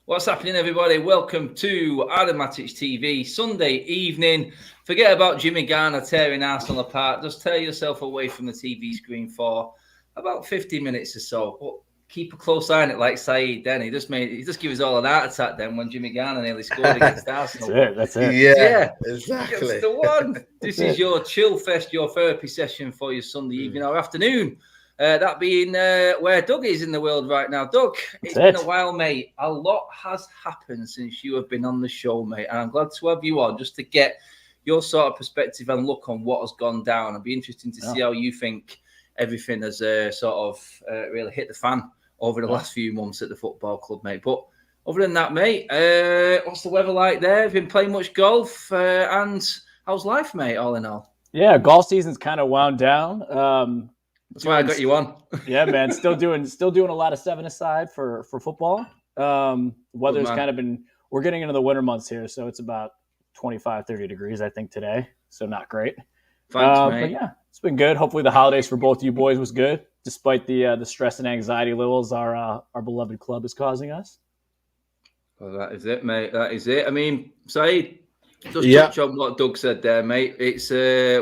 What's happening, everybody? Welcome to Matic TV, Sunday evening. Forget about Jimmy Garner tearing Arsenal apart. Just tear yourself away from the TV screen for about 50 minutes or so. But keep a close eye on it, like Saeed. Then he just gave us all an heart attack then when Jimmy Garner nearly scored against Arsenal. That's it. Yeah, exactly. That's the one. This is your chill fest, your therapy session for your Sunday evening or afternoon. That being where Doug is in the world right now. Doug, it's been a while, mate. A lot has happened since you have been on the show, mate. And I'm glad to have you on just to get your sort of perspective and look on what has gone down. It'll be interesting to see how you think everything has really hit the fan over the last few months at the football club, mate. But other than that, mate, what's the weather like there? Have you been playing much golf? And how's life, mate, all in all? Yeah, golf season's kind of wound down. That's why I got you on. Yeah, man. Still doing a lot of 7-a-side for football. Weather's kind of been. We're getting into the winter months here, so it's about 25, 30 degrees, I think, today. So not great. Thanks, mate. But yeah, it's been good. Hopefully, the holidays for both of you boys was good, despite the stress and anxiety levels our beloved club is causing us. Well, that is it, mate. That is it. I mean, Saeed, just touch on what Doug said there, mate. It's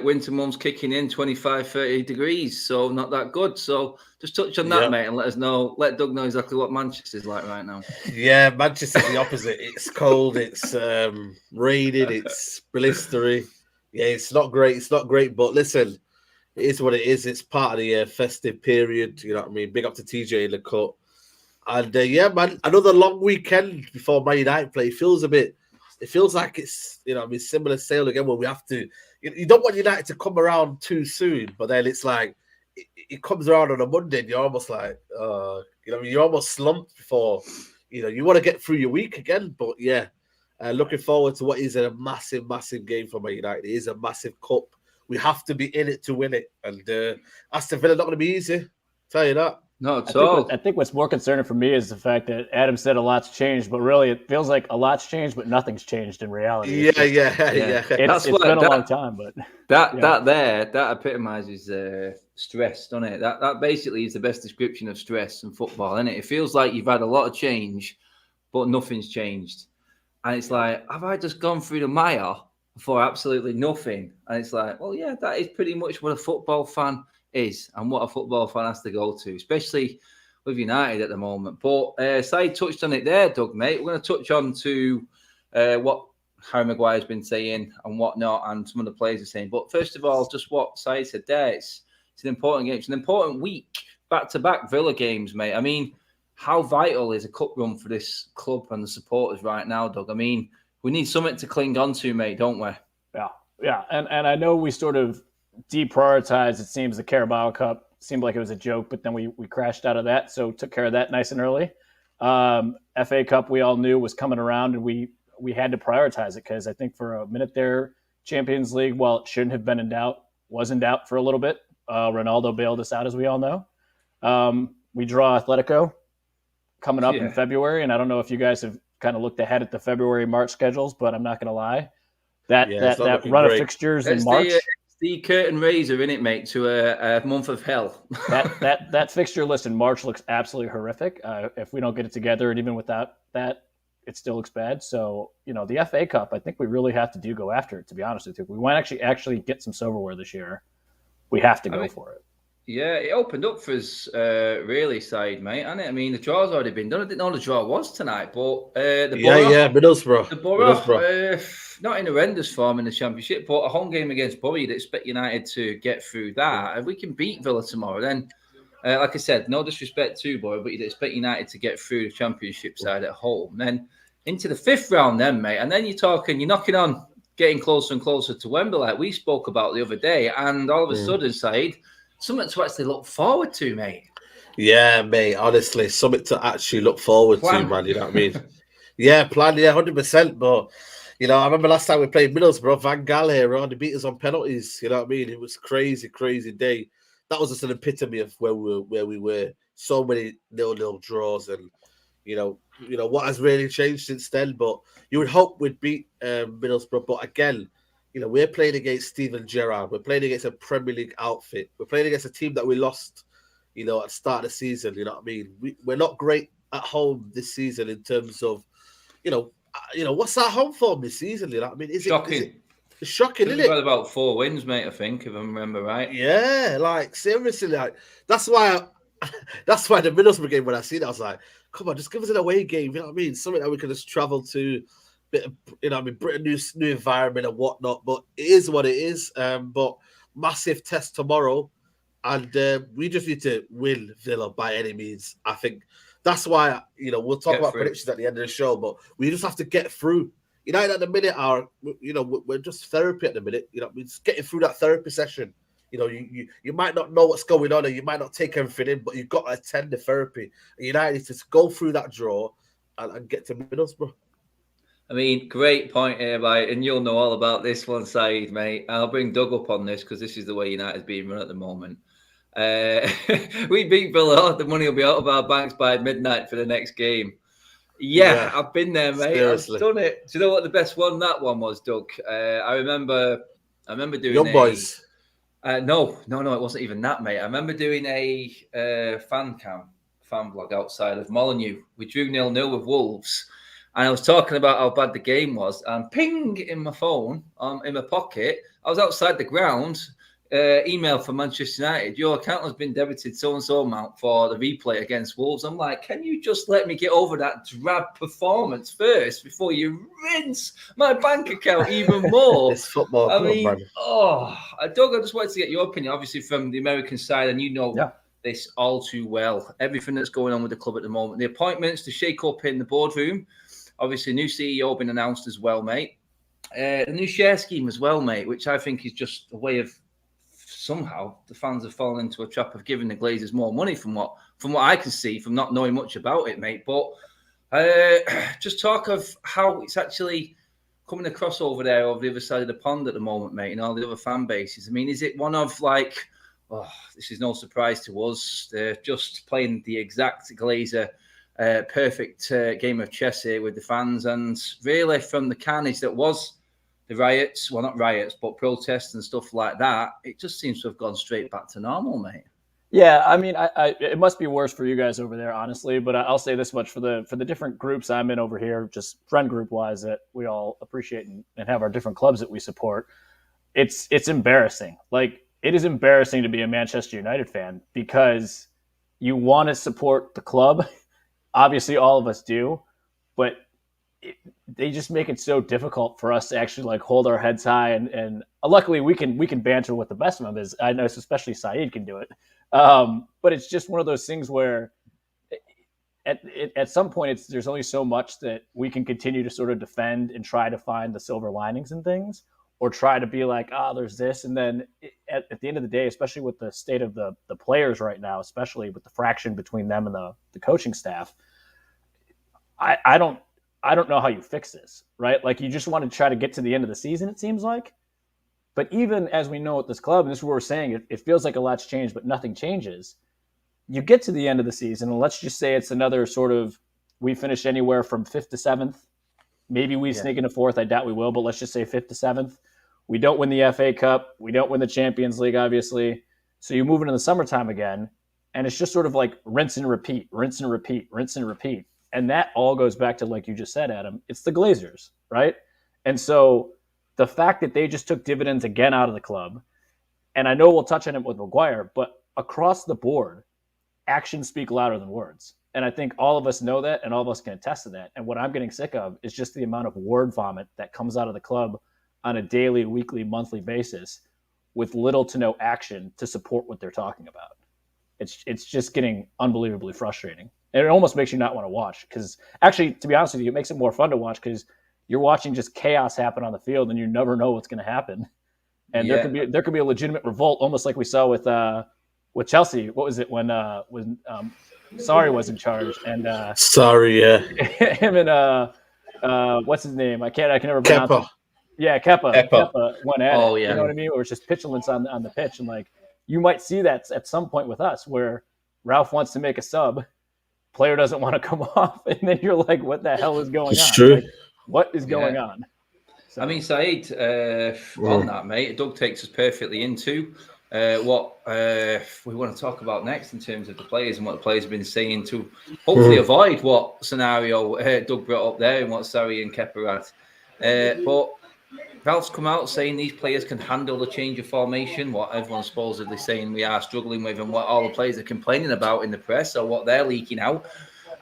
winter months kicking in, 25, 30 degrees, so not that good. So just touch on that, mate, and let Doug know exactly what Manchester's like right now. Yeah, Manchester's the opposite. It's cold, it's raining, it's blistery. Yeah, it's not great. It's not great, but listen, it is what it is. It's part of the festive period. You know what I mean? Big up to TJ in the cut. And man, another long weekend before Man United play. It feels like it's, similar sale again where we have to, you don't want United to come around too soon, but then it's like, it comes around on a Monday and you're almost like, you're almost slumped before, you want to get through your week again. But looking forward to what is a massive, massive game for Man United. It is a massive cup. We have to be in it to win it. And Aston Villa not going to be easy. Tell you that. No, at all. I think what's more concerning for me is the fact that Adam said a lot's changed, but really it feels like a lot's changed, but nothing's changed in reality. Yeah. It's been a long time, but that epitomizes stress, doesn't it? That basically is the best description of stress in football, isn't it? It feels like you've had a lot of change, but nothing's changed, and it's like, have I just gone through the mire for absolutely nothing? And it's like, well, yeah, that is pretty much what a football fan is and what a football fan has to go to, especially with United at the moment. But Said touched on it there, Doug, mate. We're going to touch on to what Harry Maguire's been saying and whatnot, and some of the players are saying. But first of all, just what Said said there, it's an important game. It's an important week, back-to-back Villa games, mate. I mean, how vital is a cup run for this club and the supporters right now, Doug? I mean, we need something to cling on to, mate, don't we? Yeah. And I know we sort of deprioritized, it seems, the Carabao Cup. Seemed like it was a joke, but then we crashed out of that, so took care of that nice and early. FA Cup we all knew was coming around, and we had to prioritize it because I think for a minute there, Champions League, while it shouldn't have been in doubt, was in doubt for a little bit. Ronaldo bailed us out, as we all know. We draw Atletico coming up in February, and I don't know if you guys have kind of looked ahead at the February-March schedules, but I'm not going to lie. That run of fixtures in March... The curtain raiser, in it, mate, to a month of hell. that fixture list in March looks absolutely horrific. If we don't get it together, and even without that, it still looks bad. So, the FA Cup, I think we really have to go after it, to be honest with you. If we want to actually get some silverware this year, we have to go for it. Yeah, it opened up for us really, Said, mate, hasn't it? I mean, the draw's already been done. I didn't know the draw was tonight, but Middlesbrough. The Borough, not in horrendous form in the Championship, but a home game against Bury, you'd expect United to get through that. If we can beat Villa tomorrow, then, like I said, no disrespect to Bury, but you'd expect United to get through the Championship side at home. Then into the fifth round then, mate, and then you're knocking on getting closer and closer to Wembley, like we spoke about the other day, and all of a sudden, Said, something to actually look forward to, mate. Yeah, mate, honestly, something to actually look forward to, man, you know what I mean? Plan, 100%, but... I remember last time we played Middlesbrough, Van Gaal here, they beat us on penalties. You know what I mean? It was crazy, crazy day. That was just an epitome of where we were. So many 0-0 draws, and what has really changed since then. But you would hope we'd beat Middlesbrough. But again, we're playing against Steven Gerrard. We're playing against a Premier League outfit. We're playing against a team that we lost, at the start of the season. You know what I mean? We're not great at home this season in terms of what's our home form this season? You know what I mean? Shocking. It's shocking, isn't We've it? got about 4 wins, mate, I think, if I remember right. Yeah, like seriously, like that's why the Middlesbrough game, when I seen it, I was like, come on, just give us an away game, you know what I mean? Something that we can just travel to, bit of, Britain, new environment and whatnot. But it is what it is. But massive test tomorrow, and we just need to win Villa by any means. I think that's why we'll talk about predictions at the end of the show, but we just have to get through. United at the minute are, we're just therapy at the minute. We're just getting through that therapy session. You might not know what's going on and you might not take everything in, but you've got to attend the therapy. And United needs to go through that draw and get to Middlesbrough. I mean, great point here, mate, and you'll know all about this one, Saeed, mate. I'll bring Doug up on this because this is the way United's being run at the moment. We beat Villa, the money will be out of our banks by midnight for the next game. Yeah, I've been there, mate. Seriously. I've done it. Do you know what the best one that one was, Doug? I remember doing Young Boys. No, it wasn't even that, mate. I remember doing a fan vlog outside of Molineux. We drew 0-0 with Wolves, and I was talking about how bad the game was. And ping in my phone, in my pocket, I was outside the ground. Email from Manchester United, your account has been debited so-and-so amount for the replay against Wolves. I'm like, can you just let me get over that drab performance first before you rinse my bank account even more? It's football. Doug, I just wanted to get your opinion, obviously, from the American side, and this all too well. Everything that's going on with the club at the moment. The appointments to shake up in the boardroom. Obviously, new CEO been announced as well, mate. The new share scheme as well, mate, which I think is just a way of somehow the fans have fallen into a trap of giving the Glazers more money from what I can see from not knowing much about it, mate. But just talk of how it's actually coming across over there over the other side of the pond at the moment, mate, and all the other fan bases. I mean, is it one of like, this is no surprise to us. They're just playing the exact Glazer perfect game of chess here with the fans, and really from the carnage that was the riots, well, not riots, but protests and stuff like that, it just seems to have gone straight back to normal, mate. Yeah, I mean, it must be worse for you guys over there, honestly. But I'll say this much for the different groups I'm in over here, just friend group wise, that we all appreciate and have our different clubs that we support. It's embarrassing. Like, it is embarrassing to be a Manchester United fan because you want to support the club. Obviously, all of us do, but they just make it so difficult for us to actually like hold our heads high, and luckily we can banter with the best of them. As I know, especially Saeed can do it. But it's just one of those things where at some point there's only so much that we can continue to sort of defend and try to find the silver linings in things, or try to be like, there's this, and then at the end of the day, especially with the state of the players right now, especially with the fraction between them and the coaching staff, I don't know how you fix this, right? Like, you just want to try to get to the end of the season, it seems like. But even as we know at this club, and this is what we're saying, it feels like a lot's changed, but nothing changes. You get to the end of the season, and let's just say it's another sort of, we finish anywhere from 5th to 7th. Maybe we sneak into 4th. I doubt we will, but let's just say 5th to 7th. We don't win the FA Cup. We don't win the Champions League, obviously. So you move into the summertime again, and it's just sort of like rinse and repeat, rinse and repeat, rinse and repeat. And that all goes back to, like you just said, Adam, it's the Glazers, right? And so the fact that they just took dividends again out of the club, and I know we'll touch on it with Maguire, but across the board, actions speak louder than words. And I think all of us know that, and all of us can attest to that. And what I'm getting sick of is just the amount of word vomit that comes out of the club on a daily, weekly, monthly basis with little to no action to support what they're talking about. It's just getting unbelievably frustrating. And it almost makes you not want to watch, because actually, to be honest with you, it makes it more fun to watch because you're watching just chaos happen on the field, and you never know what's going to happen. And there could be a legitimate revolt, almost like we saw with Chelsea. What was it when Sarri was in charge, and him and what's his name? I can never pronounce it. Yeah, Kepa went at it. You know what I mean? Or it's just petulance on the pitch, and like you might see that at some point with us, where Ralph wants to make a sub. Player doesn't want to come off, and then you're like, what the hell is going on? True. Like, what is going on? So, I mean, Saeed, on that, mate, Doug takes us perfectly into what we want to talk about next in terms of the players and what the players have been saying to hopefully avoid what scenario Doug brought up there and what Sarri and Kepa had. But Ralph's come out saying these players can handle the change of formation, what everyone's supposedly saying we are struggling with, and what all the players are complaining about in the press or what they're leaking out.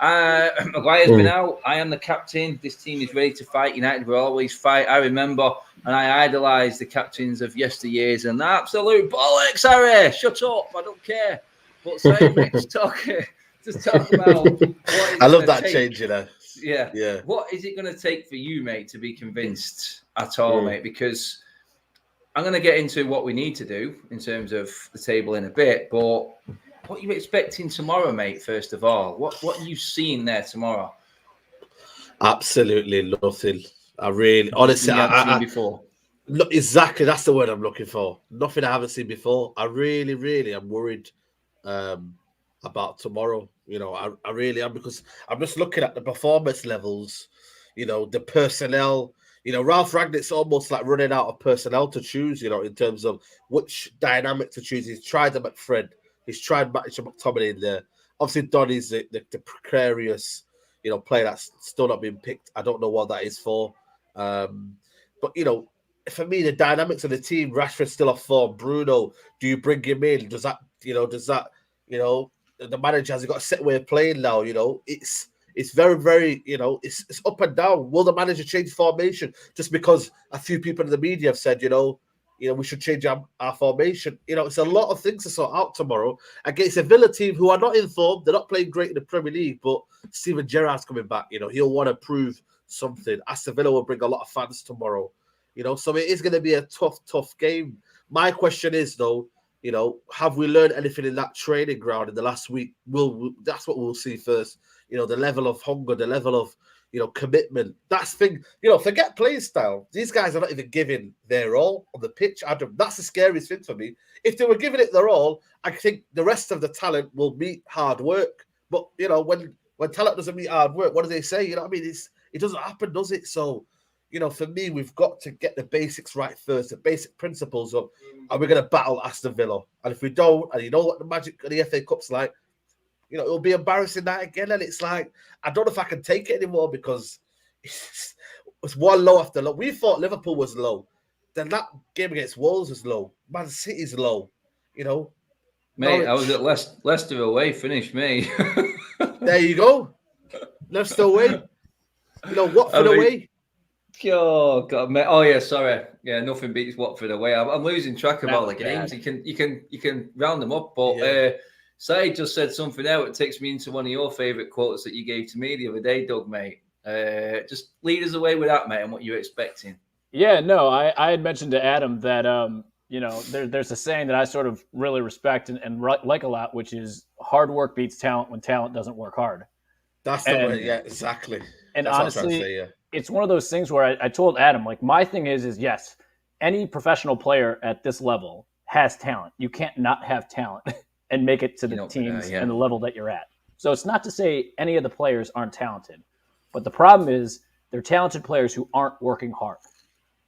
Maguire's been out. I am the captain. This team is ready to fight. United will always fight. I remember, and I idolise the captains of yesteryears. And absolute bollocks, Harry. Shut up. I don't care. But sorry, mate, just talk about. What I love that change, you know. Yeah. What is it going to take for you, mate, to be convinced at all, mate? Because I'm going to get into what we need to do in terms of the table in a bit, but. What are you expecting tomorrow, mate, first of all? What are you seeing there tomorrow? Absolutely nothing. Honestly, I haven't seen before. Look, exactly, that's the word I'm looking for. Nothing I haven't seen before. I really am worried about tomorrow. You know, I really am, because I'm just looking at the performance levels, you know, the personnel. You know, Ralph Rangnick's almost like running out of personnel to choose, you know, in terms of which dynamic to choose. He's tried the McFred. He's tried McTominay in there. Obviously, Donny's the precarious, you know, player that's still not been picked. I don't know what that is for. But, you know, for me, the dynamics of the team, Rashford's still off form. Bruno, do you bring him in? Does that, the manager has got a set way of playing now, you know? It's very, you know, it's up and down. Will the manager change formation just because a few people in the media have said, you know, we should change our formation. You know, it's a lot of things to sort out tomorrow against a Villa team who are not informed. They're not playing great in the Premier League, but Steven Gerrard's coming back. You know, he'll want to prove something. Aston Villa will bring a lot of fans tomorrow. You know, so it is going to be a tough game. My question is, though, you know, have we learned anything in that training ground in the last week? That's what we'll see first. You know, the level of hunger, the level of, you know, commitment. That's the thing. You know, forget playing style. These guys are not even giving their all on the pitch, Adam. That's the scariest thing for me. If they were giving it their all, I think the rest of the talent will meet hard work. But, you know, when talent doesn't meet hard work, what do they say? You know what I mean? It doesn't happen, does it? So, you know, for me, we've got to get the basics right first, the basic principles of, are we going to battle Aston Villa? And if we don't, and you know what the magic of the FA Cup's like, you know, it'll be embarrassing that again. And it's like, I don't know if I can take it anymore, because it's one low after low. We thought Liverpool was low. Then that game against Wolves was low. Man City's low, you know. Mate, I was at Leicester away, finished me. There you go. Leicester away. You know, Watford away. Oh God, mate. Oh yeah, sorry. Yeah, nothing beats Watford away. I'm losing track of all the games. You can round them up, but Said just said something there that takes me into one of your favourite quotes that you gave to me the other day, Doug, mate. Just lead us away with that, mate, and what you're expecting. Yeah, no, I had mentioned to Adam that you know, there's a saying that I sort of really respect and like a lot, which is hard work beats talent when talent doesn't work hard. That's the way, yeah, exactly. And that's honestly, it's one of those things where I told Adam, like, my thing is yes, any professional player at this level has talent. You can't not have talent and make it to the teams and the level that you're at. So it's not to say any of the players aren't talented, but the problem is they're talented players who aren't working hard.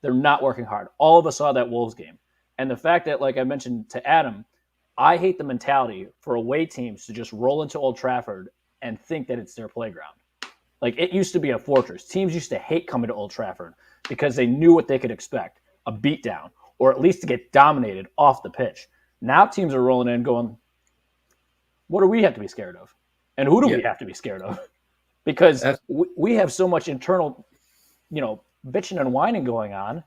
They're not working hard. All of us saw that Wolves game. And the fact that, like I mentioned to Adam, I hate the mentality for away teams to just roll into Old Trafford and think that it's their playground. Like, it used to be a fortress. Teams used to hate coming to Old Trafford because they knew what they could expect, a beatdown, or at least to get dominated off the pitch. Now teams are rolling in going, what do we have to be scared of? And who do we have to be scared of? Because we have so much internal, you know, bitching and whining going on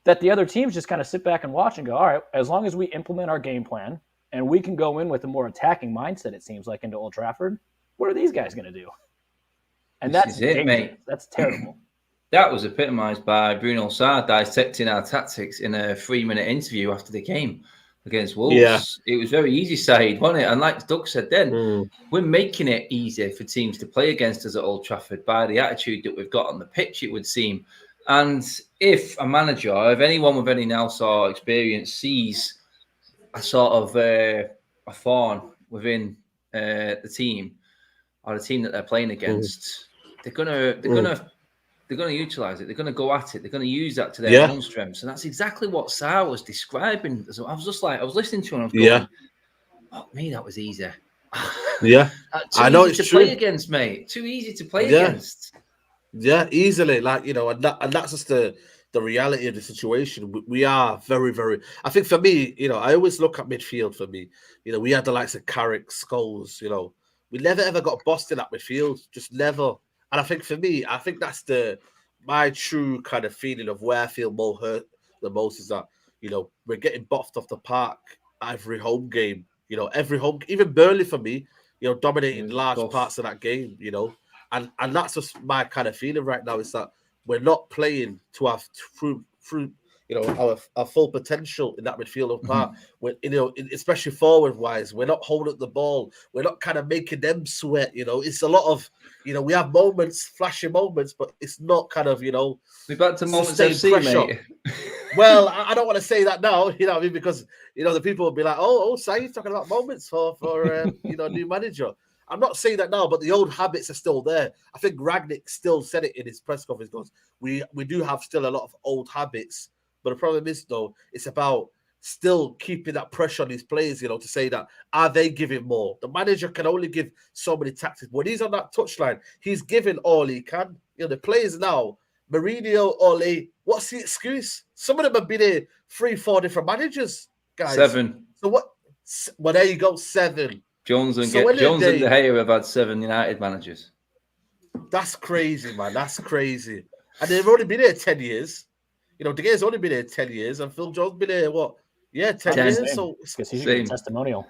that the other teams just kind of sit back and watch and go, all right, as long as we implement our game plan and we can go in with a more attacking mindset, it seems like, into Old Trafford, what are these guys going to do? And that's it, mate. That's terrible. That was epitomised by Bruno Sarr dissecting our tactics in a 3-minute interview after the game against Wolves. Yeah. It was very easy side, wasn't it? And like Doug said then, we're making it easier for teams to play against us at Old Trafford by the attitude that we've got on the pitch, it would seem. And if a manager, or if anyone with any now or experience sees a sort of a thorn within the team or the team that they're playing against, they're gonna they're going to utilize it. They're going to go at it. They're going to use that to their own strengths. And that's exactly what Sarr was describing. So I was just like, I was listening to him. I was going, oh, me, that was easy. Yeah. I know it's true. Play against, mate. Too easy to play against. Yeah, easily. Like, and that's just the reality of the situation. We are very, very. I think for me, I always look at midfield. For me, we had the likes of Carrick, Scholes. We never ever got bossed in that midfield. Just never. And I think for me, I think that's my true kind of feeling of where I feel more hurt the most is that we're getting boffed off the park every home game. Every home, even Burnley for me, dominating large parts of that game. And that's just my kind of feeling right now is that we're not playing to our through our full potential in that midfield part. When especially forward wise, we're not holding the ball. We're not kind of making them sweat. It's a lot of we have moments, flashy moments, but it's not kind of we're back to moments FC, mate. Well, I don't want to say that now, what I mean, because the people will be like, oh, Saeed's talking about moments for new manager. I'm not saying that now, but the old habits are still there. I think Ragnick still said it in his press conference. Goes, we do have still a lot of old habits, but the problem is though, it's about still keeping that pressure on his players. To say that are they giving more? The manager can only give so many tactics. When he's on that touchline, he's giving all he can. The players now, Mourinho, Ole, what's the excuse? Some of them have been here 3-4 different managers, guys. 7. So what? Well, there you go, 7. Jones and De Gea have had 7 United managers. That's crazy, man. That's crazy. And they've only been here 10 years. De Gea's only been here 10 years, and Phil Jones been here, 10 years? So because he's a testimonial,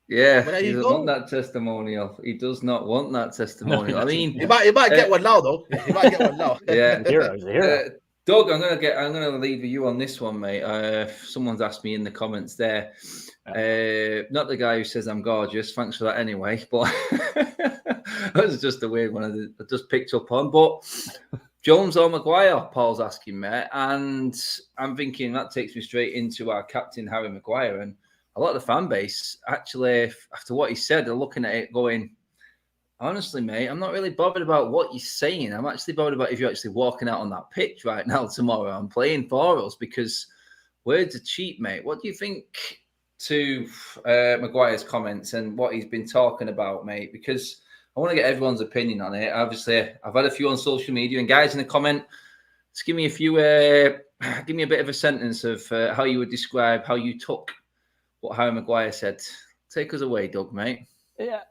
Yeah, he doesn't want that testimonial. He does not want that testimonial. I mean, he might get one now, though. He might get one now. Yeah, he's a hero. Doug, I'm gonna leave you on this one, mate. Someone's asked me in the comments there. Not the guy who says I'm gorgeous. Thanks for that, anyway. But that was just a weird one I just picked up on. But Jones or Maguire? Paul's asking me, and I'm thinking that takes me straight into our captain Harry Maguire, and a lot of the fan base actually, after what he said, are looking at it going, honestly, mate, I'm not really bothered about what you're saying. I'm actually bothered about if you're actually walking out on that pitch right now tomorrow and playing for us, because words are cheap, mate. What do you think to Maguire's comments and what he's been talking about, mate? Because I want to get everyone's opinion on it. Obviously, I've had a few on social media, and guys in the comment, just give me a few, give me a bit of a sentence of how you would describe how you took what Harry Maguire said. Take us away, Doug, mate. Yeah,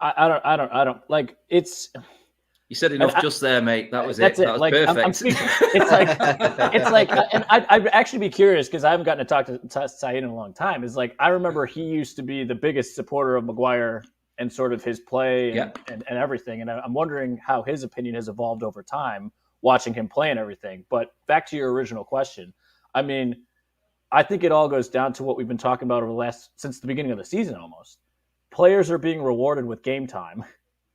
I don't like it's. You said enough just there, mate. That was it. That was perfect. It's like, and I'd actually be curious because I haven't gotten to talk to Saeed in a long time. Is like I remember he used to be the biggest supporter of Maguire and sort of his play and everything, and I'm wondering how his opinion has evolved over time, watching him play and everything. But back to your original question, I mean, I think it all goes down to what we've been talking about since the beginning of the season almost. Players are being rewarded with game time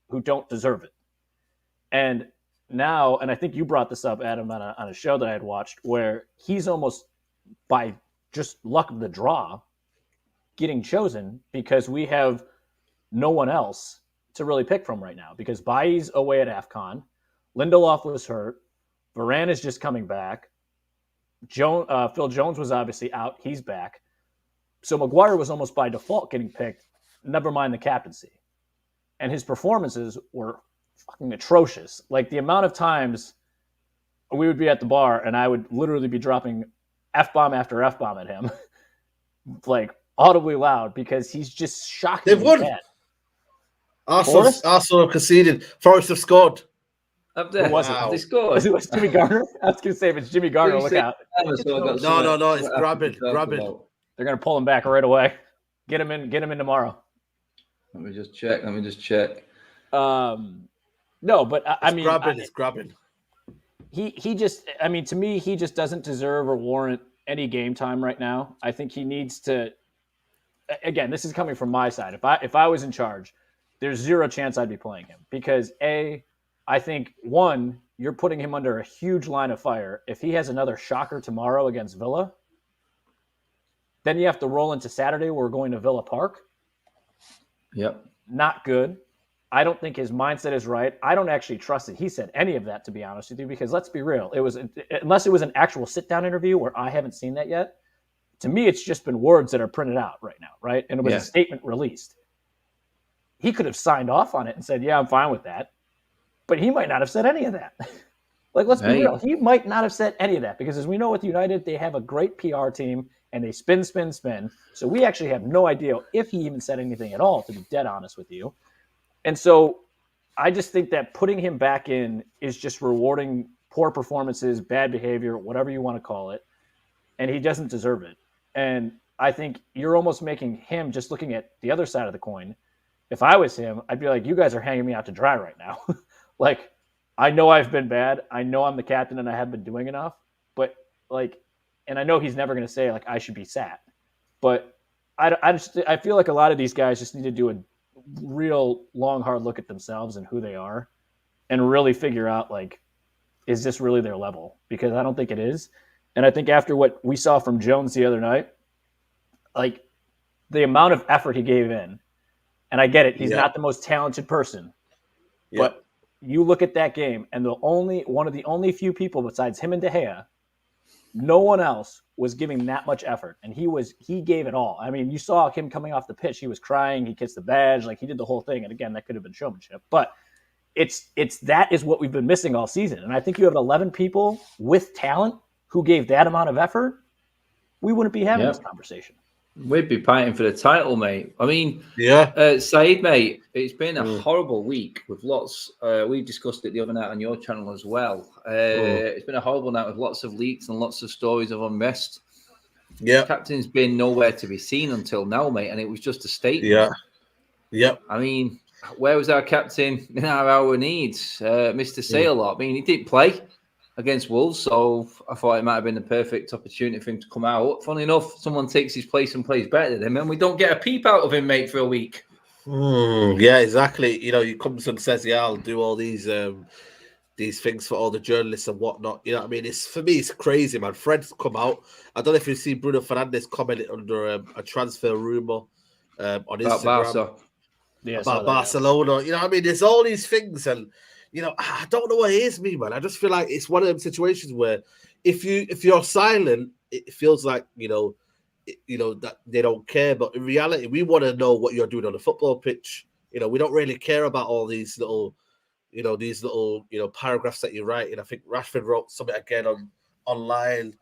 who don't deserve it. And now, and I think you brought this up, Adam, on a show that I had watched, where he's almost by just luck of the draw getting chosen because we have no one else to really pick from right now. Because Bailly's away at AFCON, Lindelof was hurt, Varane is just coming back, Phil Jones was obviously out, he's back. So Maguire was almost by default getting picked, never mind the captaincy. And his performances were fucking atrocious. Like the amount of times we would be at the bar and I would literally be dropping F-bomb after F-bomb at him, like audibly loud, because he's just shocking. They've won. Arsenal have conceded. Forest have scored. Up there. Who was it? They scored. Was it Jimmy Garner? I was going to say, if it's Jimmy Garner, look out. No, it's grabbing. They're going to pull him back right away. Get him in tomorrow. Let me just check. No, but I mean, it's grabbing. He just, I mean, to me, he just doesn't deserve or warrant any game time right now. I think he needs to. Again, this is coming from my side. If I was in charge, there's zero chance I'd be playing him because I think one, you're putting him under a huge line of fire. If he has another shocker tomorrow against Villa, then you have to roll into Saturday. We're going to Villa Park. Yep. Not good. I don't think his mindset is right. I don't actually trust that he said any of that, to be honest with you, because let's be real. Unless it was an actual sit-down interview where I haven't seen that yet, to me, it's just been words that are printed out right now, right? And it was a statement released. He could have signed off on it and said, yeah, I'm fine with that. But he might not have said any of that. Like, let's be real. He might not have said any of that because as we know with United, they have a great PR team and they spin. So we actually have no idea if he even said anything at all, to be dead honest with you. And so I just think that putting him back in is just rewarding poor performances, bad behavior, whatever you want to call it. And he doesn't deserve it. And I think you're almost making him, just looking at the other side of the coin. If I was him, I'd be like, you guys are hanging me out to dry right now. Like, I know I've been bad. I know I'm the captain and I haven't been doing enough. But, like, and I know he's never going to say, like, I should be sat. But I feel like a lot of these guys just need to do a real long, hard look at themselves and who they are and really figure out, like, is this really their level? Because I don't think it is. And I think after what we saw from Jones the other night, like, the amount of effort he gave in, and I get it, he's not the most talented person, but you look at that game, and one of the only few people besides him and De Gea, no one else was giving that much effort, and he gave it all. I mean, you saw him coming off the pitch; he was crying, he kissed the badge, like he did the whole thing. And again, that could have been showmanship, but that is what we've been missing all season. And I think you have 11 people with talent who gave that amount of effort. We wouldn't be having this conversation. We'd be fighting for the title, mate. I mean, Saeed, mate, it's been a horrible week with lots. We discussed it the other night on your channel as well. It's been a horrible night with lots of leaks and lots of stories of unrest. Yeah, captain's been nowhere to be seen until now, mate, and it was just a statement. I mean, where was our captain in our hour of needs, Mr. Sailor? I mean, he didn't play against Wolves, so I thought it might have been the perfect opportunity for him to come out. Funny enough, someone takes his place and plays better than him, and we don't get a peep out of him, mate, for a week. Yeah, exactly. You know, he comes and says, "Yeah, I'll do all these things for all the journalists and whatnot." You know what I mean? It's, for me, it's crazy, man. Fred's come out. I don't know if you've seen Bruno Fernandes commented under a transfer rumor on Instagram about Barcelona. You know what I mean? There's all these things, and you know, I don't know what it is, me, man. I just feel like it's one of them situations where if you're silent, it feels like you know that they don't care. But in reality, we want to know what you're doing on the football pitch. You know, we don't really care about all these little paragraphs that you write. And I think Rashford wrote something again online.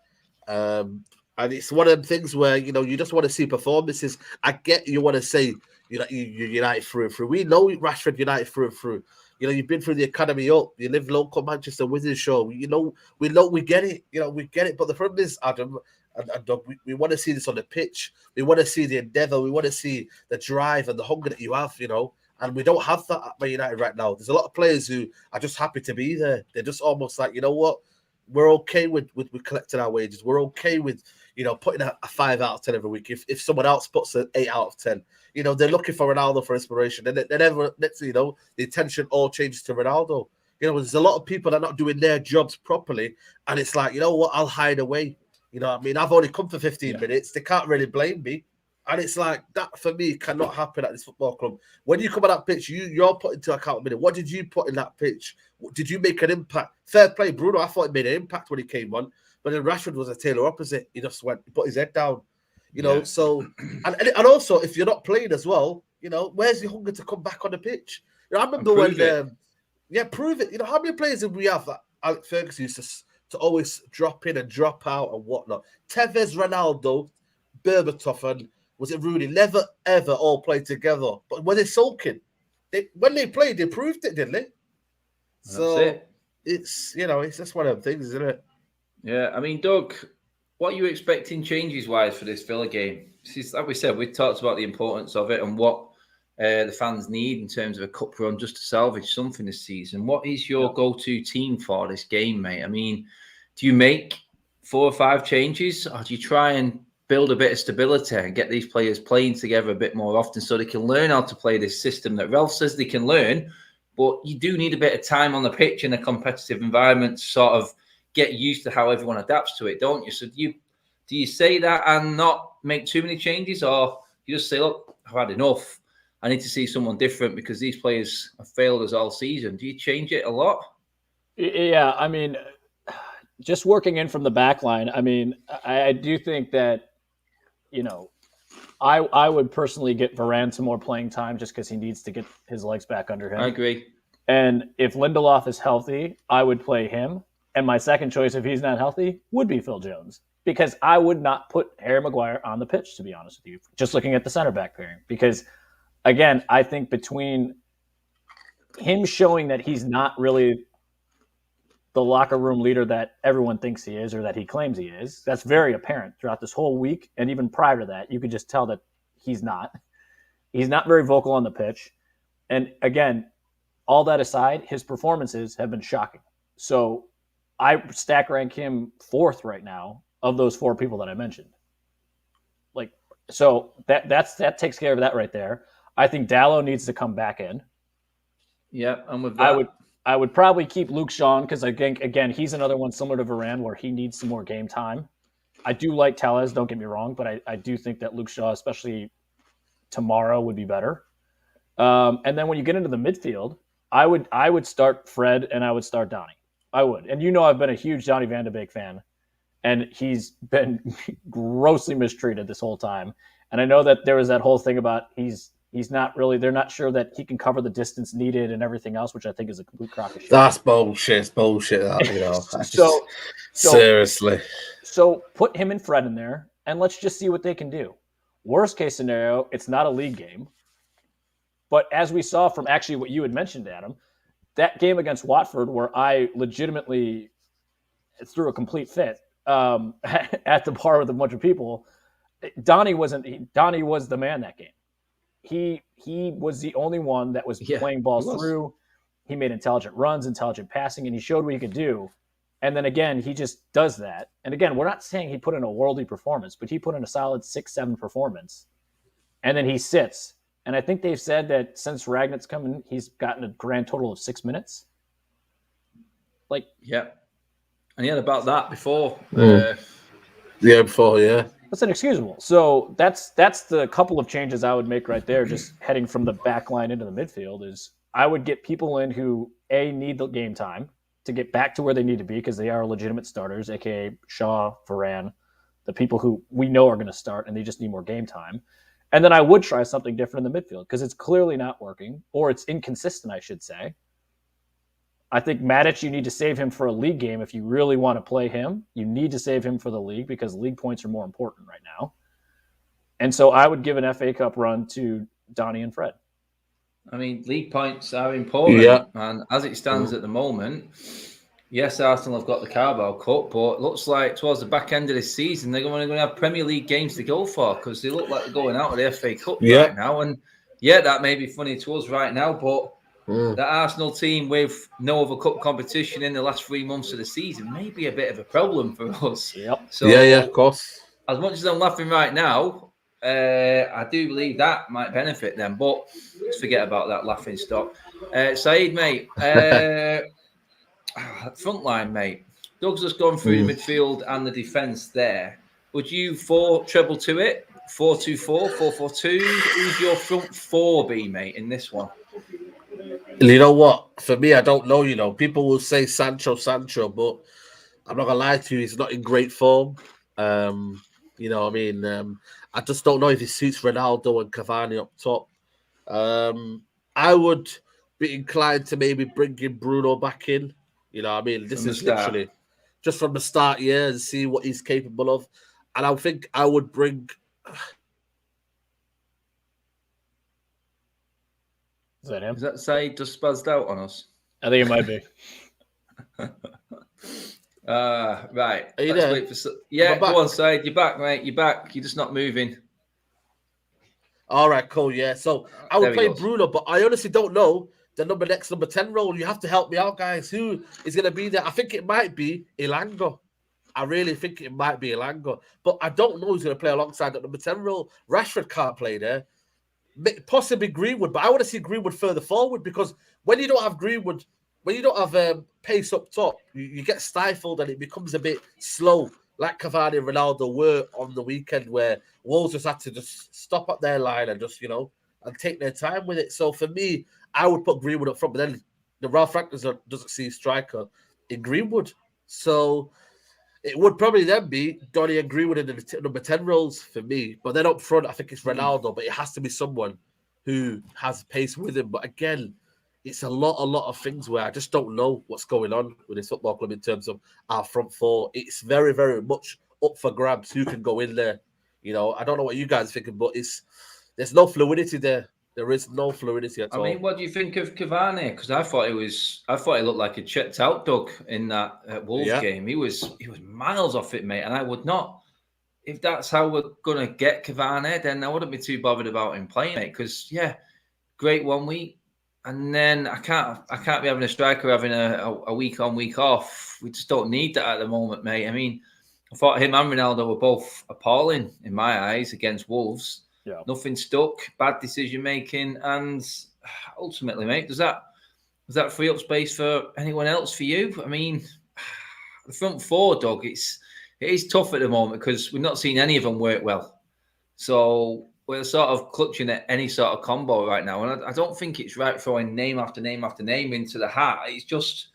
And it's one of them things where, you know, you just want to see performances. I get you want to say, you know, you're United through and through. We know Rashford United through and through. You know, you've been through the academy up. You live local Manchester Wizards show. You know, we get it. You know, we get it. But the problem is, Adam and Doug, we want to see this on the pitch. We want to see the endeavour. We want to see the drive and the hunger that you have, you know. And we don't have that at Man United right now. There's a lot of players who are just happy to be there. They're just almost like, you know what? We're okay with collecting our wages. We're okay with, you know, putting a 5 out of 10 every week. If someone else puts an 8 out of 10, you know, they're looking for Ronaldo for inspiration. And they never, you know, the attention all changes to Ronaldo. You know, there's a lot of people that are not doing their jobs properly. And it's like, you know what? I'll hide away. You know what I mean? I've only come for 15 minutes. They can't really blame me. And it's like, that for me cannot happen at this football club. When you come on that pitch, you're put into accountability. What did you put in that pitch? Did you make an impact? Fair play, Bruno. I thought he made an impact when he came on. But then Rashford was a tailor opposite. He just went, put his head down. You know, so, and also, if you're not playing as well, you know, where's your hunger to come back on the pitch? You know, I remember when, prove it. You know, how many players did we have that Alex Ferguson used to always drop in and drop out and whatnot? Tevez, Ronaldo, Berbatov, and was it Rooney? Never, ever all played together. But when they're sulking, when they played, they proved it, didn't they? So it's, you know, it's just one of them things, isn't it? Yeah, I mean, Doug, what are you expecting changes-wise for this Villa game? Like we said, we talked about the importance of it and what the fans need in terms of a cup run just to salvage something this season. What is your go-to team for this game, mate? I mean, do you make 4 or 5 changes, or do you try and build a bit of stability and get these players playing together a bit more often so they can learn how to play this system that Ralph says they can learn, but you do need a bit of time on the pitch in a competitive environment to sort of get used to how everyone adapts to it, don't you? So do you say that and not make too many changes, or you just say, look, I've had enough. I need to see someone different because these players have failed us all season. Do you change it a lot? Yeah, I mean, just working in from the back line, I mean, I do think that, I would personally get Varane some more playing time just because he needs to get his legs back under him. I agree. And if Lindelof is healthy, I would play him. And my second choice, if he's not healthy, would be Phil Jones. Because I would not put Harry Maguire on the pitch, to be honest with you, just looking at the center back pairing. Because, again, I think between him showing that he's not really the locker room leader that everyone thinks he is or that he claims he is, that's very apparent throughout this whole week. And even prior to that, you could just tell that he's not. He's not very vocal on the pitch. And, again, all that aside, his performances have been shocking. So I stack rank him 4th right now of those 4 people that I mentioned. So that takes care of that right there. I think Dallo needs to come back in. Yeah, I'm with that. I would probably keep Luke Shaw because again, he's another one similar to Varane where he needs some more game time. I do like Tellez, don't get me wrong, but I do think that Luke Shaw, especially tomorrow, would be better. And then when you get into the midfield, I would start Fred and I would start Donny. I would. And I've been a huge Donny van de Beek fan, and he's been grossly mistreated this whole time. And I know that there was that whole thing about he's not really, they're not sure that he can cover the distance needed and everything else, which I think is a complete crock of shit. That's bullshit. It's bullshit. So seriously. So put him and Fred in there, and let's just see what they can do. Worst case scenario, it's not a league game. But as we saw from actually what you had mentioned, Adam, that game against Watford where I legitimately threw a complete fit at the bar with a bunch of people, Donny was the man that game. He was the only one that was playing balls through. He made intelligent runs, intelligent passing, and he showed what he could do. And then again, he just does that. And again, we're not saying he put in a worldly performance, but he put in a solid 6-7 performance. And then he sits. And I think they've said that since Ragnar's come in, he's gotten a grand total of 6 minutes. Yeah. And he had about that before. Before. That's inexcusable. So that's the couple of changes I would make right there, just heading from the back line into the midfield, is I would get people in who, A, need the game time to get back to where they need to be because they are legitimate starters, a.k.a. Shaw, Varane, the people who we know are going to start and they just need more game time. And then I would try something different in the midfield because it's clearly not working, or it's inconsistent, I should say. I think Matic, you need to save him for a league game. If you really want to play him, you need to save him for the league because league points are more important right now. And so I would give an FA Cup run to Donny and Fred. I mean, league points are important. Yeah. And as it stands at the moment, yes, Arsenal have got the Carabao Cup, but it looks like towards the back end of this season, they're going to have Premier League games to go for because they look like they're going out of the FA Cup right now. And that may be funny to us right now, but the Arsenal team with no other cup competition in the last 3 months of the season may be a bit of a problem for us. Yep. So, of course. As much as I'm laughing right now, I do believe that might benefit them, but let's forget about that laughing stock. Saeed, mate, front line, mate. Doug's just gone through the midfield and the defence there. Would you treble to it? 4-2-4, 4-4-2? Who's your front 4 be, mate, in this one? You know what? For me, I don't know. People will say Sancho, but I'm not going to lie to you. He's not in great form. I just don't know if he suits Ronaldo and Cavani up top. I would be inclined to maybe bring in Bruno back in. This is literally just from the start, and see what he's capable of. And I think I would bring... Is that him? Is that Saeed just spazzed out on us? I think it might be. Right. Are you Let's there? wait for... Go on, Saeed. You're back, mate. You're back. You're just not moving. All right, cool, yeah. So I would play Bruno, but I honestly don't know the number 10 role. You have to help me out, guys. Who is going to be there? I think it might be Elanga. I really think it might be Elanga. But I don't know who's going to play alongside that number 10 role. Rashford can't play there. Possibly Greenwood, but I want to see Greenwood further forward because when you don't have Greenwood, when you don't have pace up top, you get stifled and it becomes a bit slow, like Cavani and Ronaldo were on the weekend, where Wolves just had to just stop at their line and just and take their time with it. So for me, I would put Greenwood up front, but then the Ralph Rangnick doesn't see a striker in Greenwood. So it would probably then be Donny and Greenwood in the number 10 roles for me. But then up front, I think it's Ronaldo, but it has to be someone who has pace with him. But again, it's a lot of things where I just don't know what's going on with this football club in terms of our front four. It's very, very much up for grabs who can go in there. You know, I don't know what you guys are thinking, but there's no fluidity there. There is no fluidity at all. I mean, what do you think of Cavani? Because I thought he looked like a checked out dog in that Wolves game. He was miles off it, mate. And I would not, if that's how we're gonna get Cavani, then I wouldn't be too bothered about him playing it. Because great 1 week, and then I can't be having a striker having a week on, week off. We just don't need that at the moment, mate. I mean, I thought him and Ronaldo were both appalling in my eyes against Wolves. Yeah. Nothing stuck, bad decision making, and ultimately, mate, does that free up space for anyone else for you? I mean, the front four, Doug, it is tough at the moment because we've not seen any of them work well. So we're sort of clutching at any sort of combo right now, and I don't think it's right throwing name after name after name into the hat. It's just,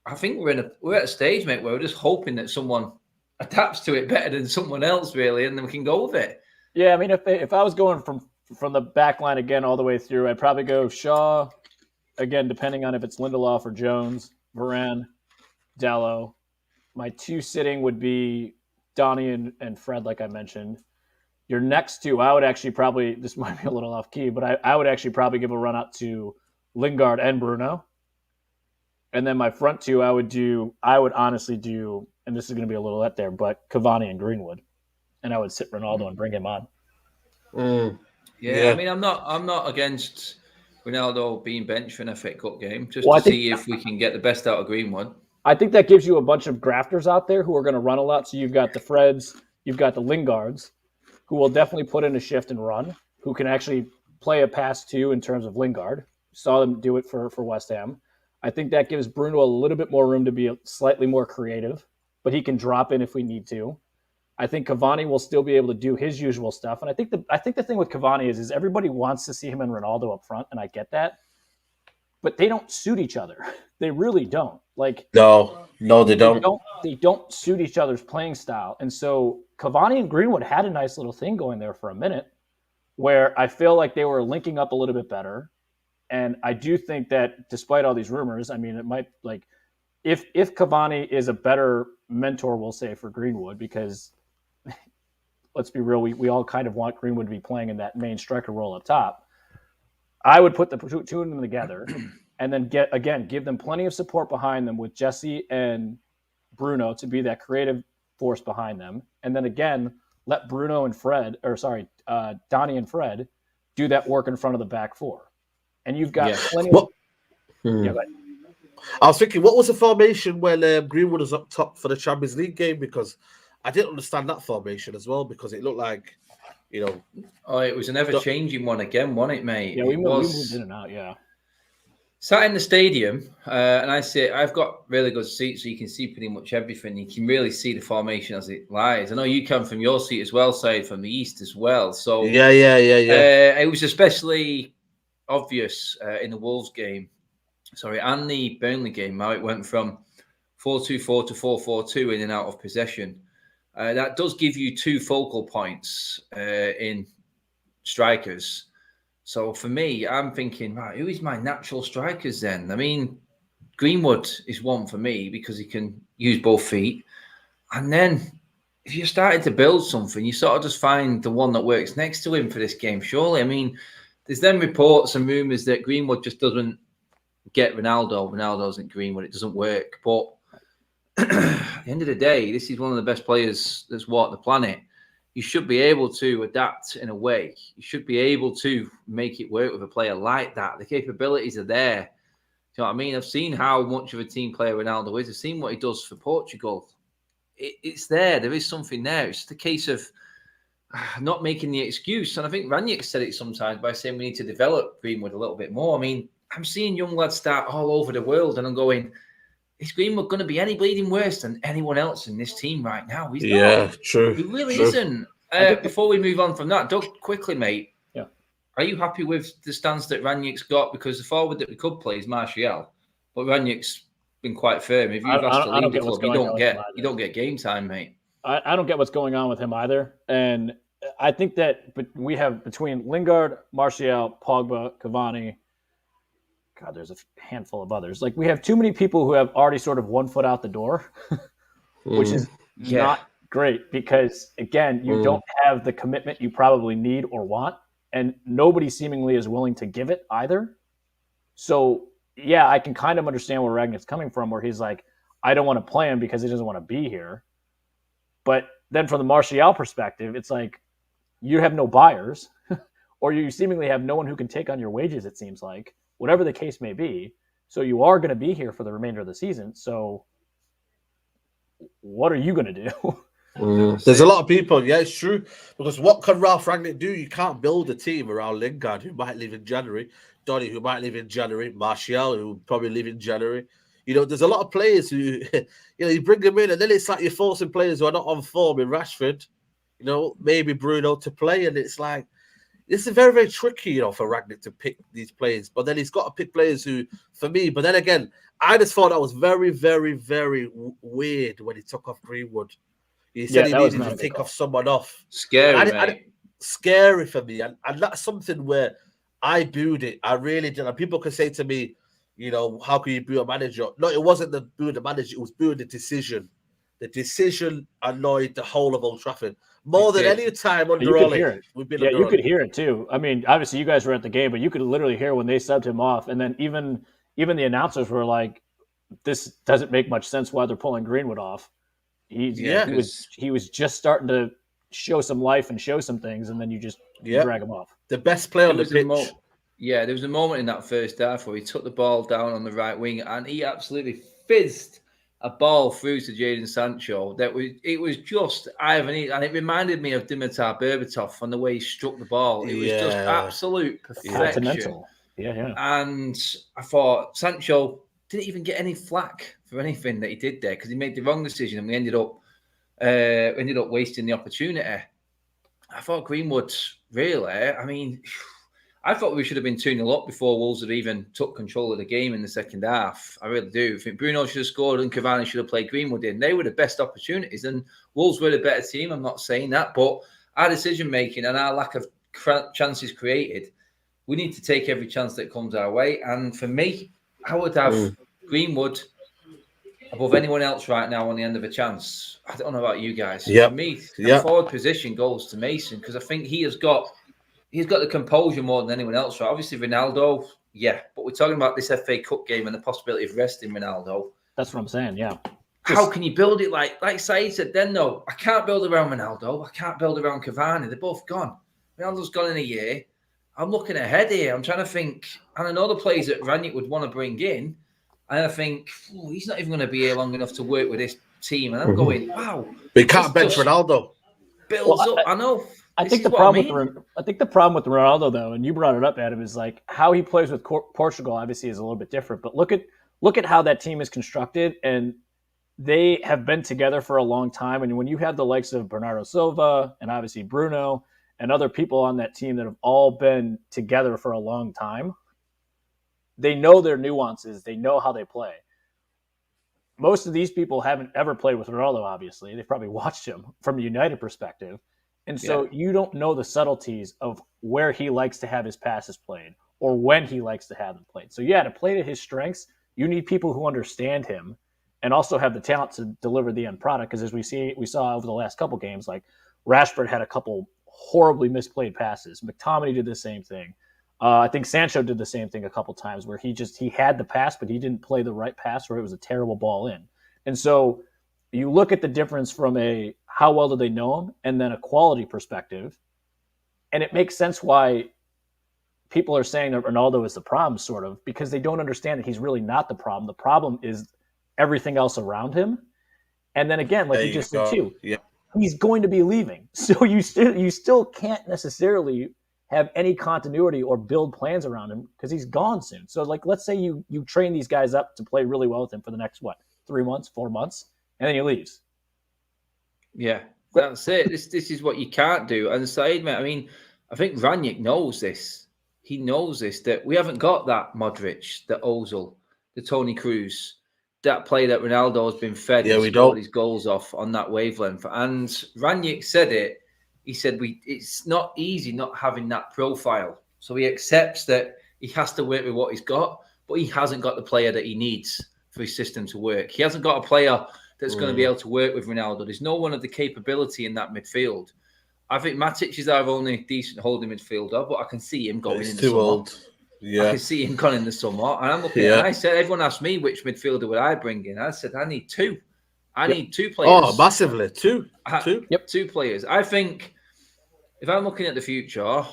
I think we're at a stage, mate, where we're just hoping that someone adapts to it better than someone else, really, and then we can go with it. Yeah, I mean, if I was going from the back line again all the way through, I'd probably go Shaw, again, depending on if it's Lindelof or Jones, Varane, Dallo. My two sitting would be Donny and Fred, like I mentioned. Your next two, I would actually probably, this might be a little off key, but I would actually probably give a run out to Lingard and Bruno. And then my front two, I would honestly do, and this is going to be a little let there, but Cavani and Greenwood. And I would sit Ronaldo and bring him on. Yeah, I mean, I'm not against Ronaldo being benched for an FA Cup game, just to see if we can get the best out of Greenwood. I think that gives you a bunch of grafters out there who are going to run a lot. So you've got the Freds, you've got the Lingards, who will definitely put in a shift and run, who can actually play a pass too in terms of Lingard. Saw them do it for West Ham. I think that gives Bruno a little bit more room to be slightly more creative, but he can drop in if we need to. I think Cavani will still be able to do his usual stuff. And I think the thing with Cavani is everybody wants to see him and Ronaldo up front, and I get that. But they don't suit each other. They really don't. No, they don't. They don't suit each other's playing style. And so Cavani and Greenwood had a nice little thing going there for a minute where I feel like they were linking up a little bit better. And I do think that despite all these rumors, I mean, it might if Cavani is a better mentor, we'll say, for Greenwood, because let's be real, we all kind of want Greenwood to be playing in that main striker role up top. I would put the two of them together and then give them plenty of support behind them with Jesse and Bruno to be that creative force behind them. And then again, let Bruno and Donny and Fred do that work in front of the back four. And you've got plenty of... I was thinking, what was the formation when Greenwood was up top for the Champions League game? Because I didn't understand that formation as well, because it looked like, Oh, it was an ever-changing one again, wasn't it, mate? Yeah, we moved in and out, yeah. Sat in the stadium, and I've got really good seats, so you can see pretty much everything. You can really see the formation as it lies. I know you come from your seat as well, Said, from the east as well. So yeah. It was especially obvious in the Wolves game, and the Burnley game, how it went from 4-2-4 to 4-4-2 in and out of possession. That does give you two focal points in strikers. So for me, I'm thinking, right, who is my natural strikers then? I mean, Greenwood is one for me because he can use both feet. And then if you're starting to build something, you sort of just find the one that works next to him for this game, surely. I mean, there's then reports and rumours that Greenwood just doesn't get Ronaldo. Ronaldo isn't Greenwood. It doesn't work. But at the end of the day, this is one of the best players that's walked the planet. You should be able to adapt in a way. You should be able to make it work with a player like that. The capabilities are there. Do you know what I mean? I've seen how much of a team player Ronaldo is. I've seen what he does for Portugal. It's there. There is something there. It's just a case of not making the excuse. And I think Rangnick said it sometimes by saying we need to develop Greenwood a little bit more. I mean, I'm seeing young lads start all over the world, and I'm going, is Greenwood going to be any bleeding worse than anyone else in this team right now? He's not. True. He really isn't. Before we move on from that, Doug, quickly, mate. Yeah. Are you happy with the stance that Rangnick's got? Because the forward that we could play is Martial, but Rangnick's been quite firm. If you've asked to leave the club, you don't get game time, mate. I don't get what's going on with him either. And I think that we have between Lingard, Martial, Pogba, Cavani, God, there's a handful of others. Like, we have too many people who have already sort of 1 foot out the door, which is not great because, again, you don't have the commitment you probably need or want, and nobody seemingly is willing to give it either. So, yeah, I can kind of understand where Ragnick's coming from, where he's like, I don't want to play him because he doesn't want to be here. But then from the Martial perspective, it's like you have no buyers or you seemingly have no one who can take on your wages, it seems like, whatever the case may be. So you are going to be here for the remainder of the season. So what are you going to do? There's a lot of people. Yeah, it's true. Because what can Ralph Rangnick do? You can't build a team around Lingard, who might leave in January, Donny, who might leave in January, Martial, who will probably leave in January. You know, there's a lot of players who, you bring them in, and then it's like you're forcing players who are not on form in Rashford, maybe Bruno to play, and it's like, this is very, very tricky, for Rangnick to pick these players. But then he's got to pick players who, for me, but then again, I just thought that was very, very, very weird when he took off Greenwood. He said he needed to take off someone off. Scary, scary for me. And that's something where I booed it. I really did. And people can say to me, how can you boo a manager? No, it wasn't the booing the manager. It was booing the decision. The decision annoyed the whole of Old Trafford more than any time under Ollie. You could hear it too. I mean, obviously you guys were at the game, but you could literally hear when they subbed him off. And then even the announcers were like, this doesn't make much sense why they're pulling Greenwood off. He was just starting to show some life and show some things, and then you just drag him off. The best player on the pitch. There was a moment in that first half where he took the ball down on the right wing and he absolutely fizzed a ball through to Jadon Sancho. It was just and it reminded me of Dimitar Berbatov on the way he struck the ball. It was just absolute perfection. Yeah. And I thought Sancho didn't even get any flack for anything that he did there because he made the wrong decision and we ended up wasting the opportunity. I thought Greenwood, really, I thought we should have been 2-0 up before Wolves had even took control of the game in the second half. I really do. I think Bruno should have scored and Cavani should have played Greenwood in. They were the best opportunities and Wolves were the better team. I'm not saying that, but our decision-making and our lack of chances created, we need to take every chance that comes our way. And for me, I would have Greenwood above anyone else right now on the end of a chance. I don't know about you guys. For me, the forward position goes to Mason because I think he's got the composure more than anyone else. Right? Obviously, Ronaldo, but we're talking about this FA Cup game and the possibility of resting Ronaldo. That's what I'm saying, yeah. How can you build it like Said said then, though? I can't build around Ronaldo. I can't build around Cavani. They're both gone. Ronaldo's gone in a year. I'm looking ahead here. I'm trying to think. And I know the players that Rangnick would want to bring in. And I think, he's not even going to be here long enough to work with this team. And I'm going, wow. We can't bench Ronaldo. Builds up. I know. I think the problem with Ronaldo, though, and you brought it up, Adam, is like how he plays with Portugal. Obviously, is a little bit different. But look at how that team is constructed, and they have been together for a long time. And when you have the likes of Bernardo Silva and obviously Bruno and other people on that team that have all been together for a long time, they know their nuances. They know how they play. Most of these people haven't ever played with Ronaldo, obviously. They've probably watched him from a United perspective. And so you don't know the subtleties of where he likes to have his passes played or when he likes to have them played. So, to play to his strengths, you need people who understand him and also have the talent to deliver the end product. Because as we saw over the last couple games, like Rashford had a couple horribly misplayed passes. McTominay did the same thing. I think Sancho did the same thing a couple times where he had the pass, but he didn't play the right pass or it was a terrible ball in. And so you look at the difference from a how well do they know him and then a quality perspective. And it makes sense why people are saying that Ronaldo is the problem, sort of, because they don't understand that he's really not the problem. The problem is everything else around him. And then again, like you just said too, he's going to be leaving. So you still can't necessarily have any continuity or build plans around him because he's gone soon. So like, let's say you train these guys up to play really well with him for the next, 3 months, 4 months, and then he leaves. Yeah, that's it. This is what you can't do. And Said, mate, I think Rangnick knows this. he knows this, that we haven't got that Modric, the Ozil, the Toni Kroos, that player that Ronaldo has been fed and scored his goals off on that wavelength. And Rangnick said it. He said it's not easy not having that profile. So he accepts that he has to work with what he's got, but he hasn't got the player that he needs for his system to work. He hasn't got a player that's going to be able to work with Ronaldo. There's no one of the capability in that midfield. I think Matic is our only decent holding midfielder, but I can see him going in the summer. Old. Yeah. I can see him going in the summer. And I'm looking at it. I said, everyone asked me which midfielder would I bring in. I said, I need two. I need two players. Oh, massively. Two. Two players. I think if I'm looking at the future,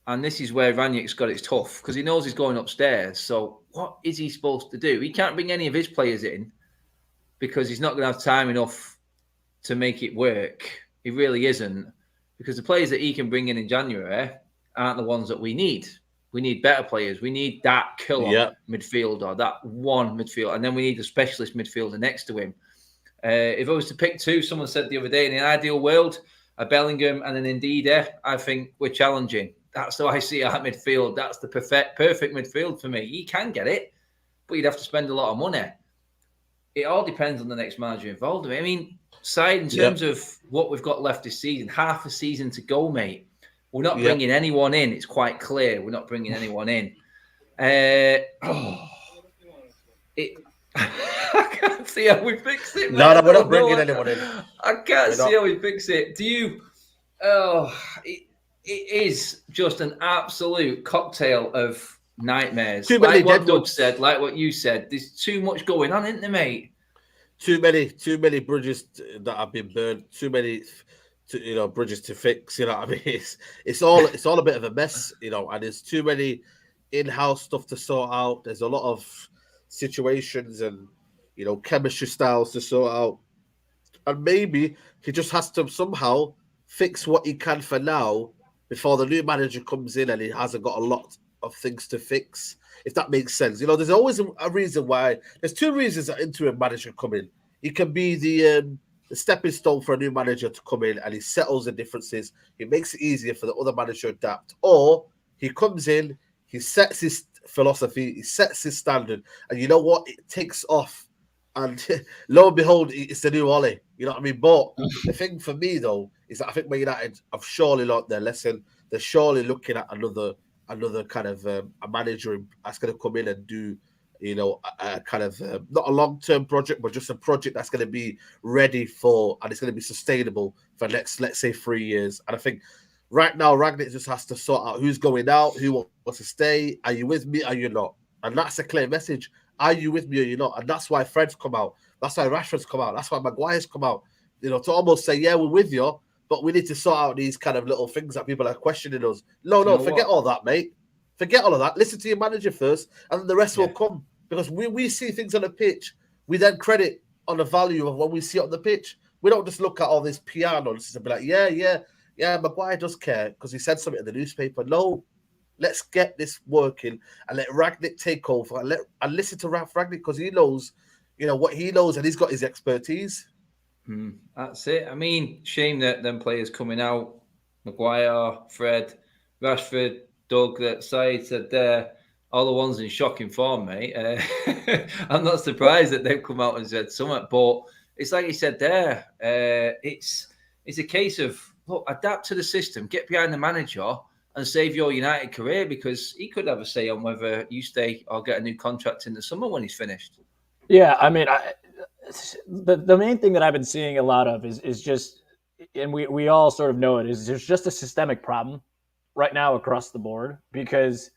and this is where Rangnick's got it tough, because he knows he's going upstairs. So what is he supposed to do? He can't bring any of his players in because he's not going to have time enough to make it work. He really isn't. Because the players that he can bring in January aren't the ones that we need. We need better players. We need that killer midfielder, that one midfielder. And then we need a specialist midfielder next to him. If I was to pick two, someone said the other day, in an ideal world, a Bellingham and an Ndidi, I think we're challenging. That's how I see our midfield. That's the perfect midfield for me. He can get it, but you'd have to spend a lot of money. It all depends on the next manager involved. I mean, in terms of what we've got left this season, half a season to go, mate. We're not bringing anyone in. It's quite clear we're not bringing anyone in. I can't see how we fix it. No, we're not bringing anyone in. I can't see how we fix it. Do you? It is just an absolute cocktail of nightmares. Like what Doug said, like what you said. There's too much going on, isn't there, mate? Too many bridges that have been burned. Too many, bridges to fix. You know what I mean? It's all a bit of a mess. And there's too many in-house stuff to sort out. There's a lot of situations and chemistry styles to sort out. And maybe he just has to somehow fix what he can for now before the new manager comes in and he hasn't got a lot of things to fix, if that makes sense. There's always a reason why. There's two reasons that interim manager come in. He can be the stepping stone for a new manager to come in and he settles the differences. He makes it easier for the other manager to adapt. Or he comes in, he sets his philosophy, he sets his standard, and you know what? It takes off. And lo and behold, it's the new Ollie. You know what I mean? But the thing for me, though, is that I think Man United have surely learned their lesson. They're surely looking at another kind of a manager that's going to come in and do, a kind of not a long-term project, but just a project that's going to be ready for, and it's going to be sustainable for let's say 3 years. And I think right now, Rangnick just has to sort out who's going out, who wants to stay. Are you with me? Are you not? And that's a clear message. Are you with me or you're not? And that's why Fred's come out. That's why Rashford's come out. That's why Maguire's come out. To almost say, yeah, we're with you, but we need to sort out these kind of little things that people are questioning us. No, forget all that, mate. Forget all of that. Listen to your manager first, and then the rest will come. Because we see things on the pitch, we then credit on the value of when we see it on the pitch. We don't just look at all this PR nonsense and be like, yeah, Maguire does care because he said something in the newspaper. No. Let's get this working and let Rangnick take over and listen to Ralph Rangnick because he knows, what he knows and he's got his expertise. That's it. I mean, shame that them players coming out, Maguire, Fred, Rashford, Doug, that Said said there, all the ones in shocking form, mate. I'm not surprised that they've come out and said something, but it's like he said there. It's a case of, look, adapt to the system, get behind the manager and save your United career because he could have a say on whether you stay or get a new contract in the summer when he's finished. Yeah, I mean, the main thing that I've been seeing a lot of is just, and we all sort of know it, is there's just a systemic problem right now across the board because,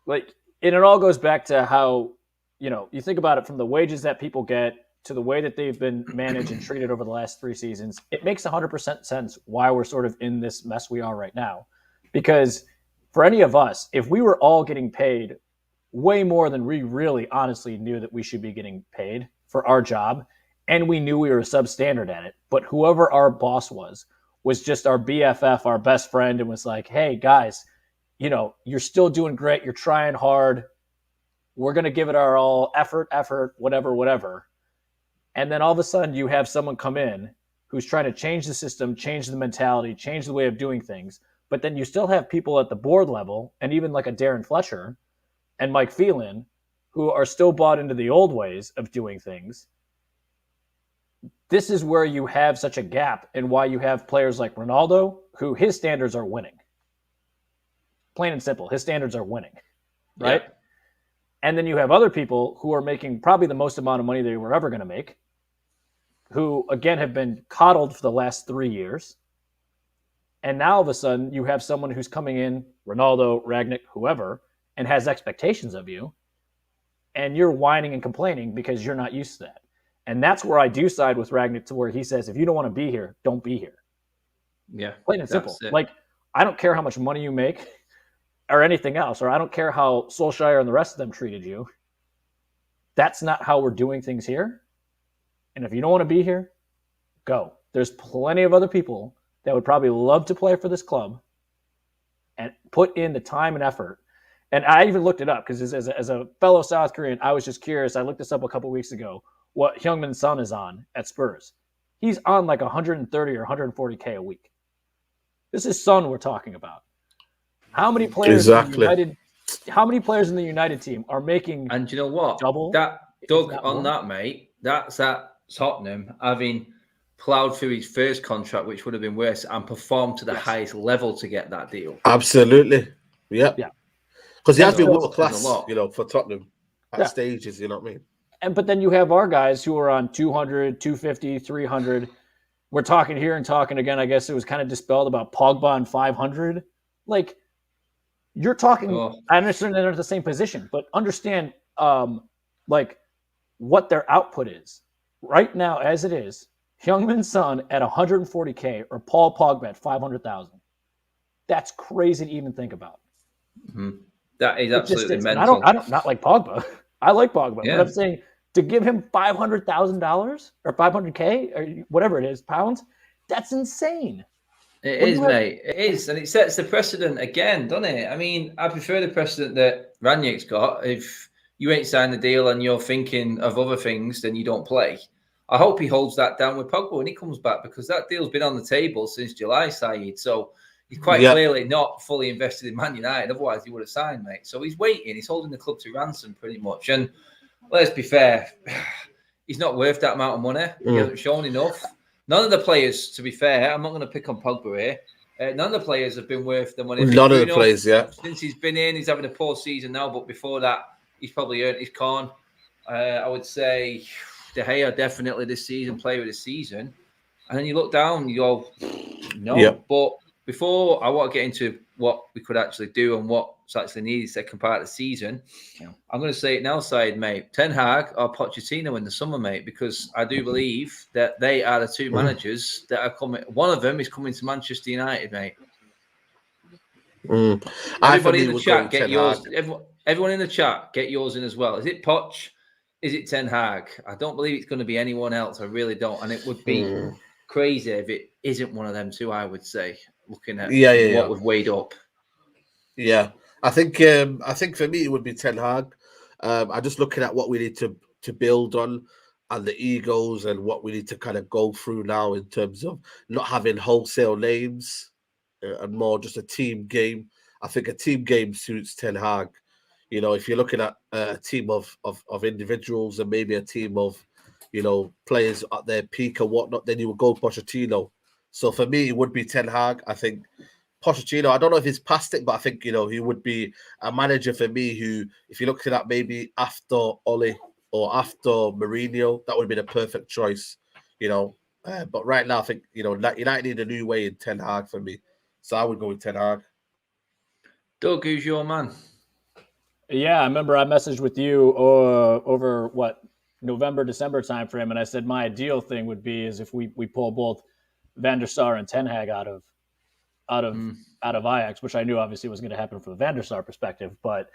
and it all goes back to how, you think about it from the wages that people get to the way that they've been managed and treated over the last 3 seasons. It makes 100% sense why we're sort of in this mess we are right now. Because for any of us, if we were all getting paid way more than we really honestly knew that we should be getting paid for our job, and we knew we were substandard at it, but whoever our boss was just our BFF, our best friend, and was like, hey, guys, you're still doing great. You're trying hard. We're going to give it our all, effort, whatever. And then all of a sudden you have someone come in who's trying to change the system, change the mentality, change the way of doing things, But then you still have people at the board level, and even like a Darren Fletcher and Mike Phelan, who are still bought into the old ways of doing things. This is where you have such a gap, and why you have players like Ronaldo, who his standards are winning. Plain and simple, his standards are winning, right? Yeah. And then you have other people who are making probably the most amount of money they were ever going to make, who, again, have been coddled for the last 3 years. And now, all of a sudden, you have someone who's coming in, Ronaldo, Rangnick, whoever, and has expectations of you, and you're whining and complaining because you're not used to that. And that's where I do side with Rangnick, to where he says, if you don't want to be here, don't be here. Yeah. Plain and simple. Like, I don't care how much money you make or anything else, or I don't care how Solskjaer and the rest of them treated you. That's not how we're doing things here. And if you don't want to be here, go. There's plenty of other people that would probably love to play for this club and put in the time and effort. And I even looked it up because as a fellow South Korean, I was just curious. I looked this up a couple weeks ago, what Heung-min Son is on at Spurs. He's on like 130 or 140K a week. This is Son we're talking about. How many players in the United team are making? And you know what? Double? Doug, on that, mate, that's at Tottenham having ploughed through his first contract, which would have been worse, and performed to the highest level to get that deal. Absolutely. Yeah. Because he has been world class, for Tottenham at stages, you know what I mean? But then you have our guys who are on 200, 250, 300. We're talking here and talking again. I guess it was kind of dispelled about Pogba on 500. Like, you're talking, I understand they're at the same position, but understand what their output is. Right now, as it is, Heung-min Son at 140K or Paul Pogba at 500,000. That's crazy to even think about. Mm-hmm. That is absolutely mental. I don't not like Pogba. I like Pogba, but I'm saying to give him $500,000 or 500K or whatever it is, pounds, that's insane. It is, mate. It is. And it sets the precedent again, doesn't it? I mean, I prefer the precedent that Rangnick's got. If you ain't signed the deal and you're thinking of other things, then you don't play. I hope he holds that down with Pogba when he comes back, because that deal's been on the table since July, Saeed. So he's quite clearly not fully invested in Man United. Otherwise, he would have signed, mate. So he's waiting. He's holding the club to ransom pretty much. And let's be fair, he's not worth that amount of money. He hasn't shown enough. None of the players, to be fair, I'm not going to pick on Pogba here. None of the players have been worth the money. None of the players, Since he's been in, he's having a poor season now. But before that, he's probably earned his corn. I would say De Gea definitely this season, player of the season. And then you look down, you go, no. Yep. But before I want to get into what we could actually do and what's actually needed second part of the season, I'm going to say it now, Saeed, mate. Ten Hag or Pochettino in the summer, mate, because I do believe that they are the two managers that are coming. One of them is coming to Manchester United, mate. Everybody in the chat, get yours. Everyone in the chat, get yours in as well. Is it Poch? Is it Ten Hag? I don't believe it's going to be anyone else. I really don't. And it would be crazy if it isn't one of them two, I would say, looking at what we've weighed up. Yeah. I think for me, it would be Ten Hag. I'm just looking at what we need to build on and the egos and what we need to kind of go through now in terms of not having wholesale names and more just a team game. I think a team game suits Ten Hag. You know, if you're looking at a team of individuals and maybe a team of, players at their peak or whatnot, then you would go Pochettino. So for me, it would be Ten Hag. I think Pochettino, I don't know if he's past it, but I think, he would be a manager for me who, if you're looking at maybe after Ole or after Mourinho, that would be the perfect choice, But right now, I think, United need a new way in Ten Hag for me. So I would go with Ten Hag. Doug, who's your man? Yeah, I remember I messaged with you over November, December timeframe, and I said my ideal thing would be is if we pull both Van der Sar and Ten Hag out of Ajax, which I knew obviously was going to happen from the Van der Sar perspective. But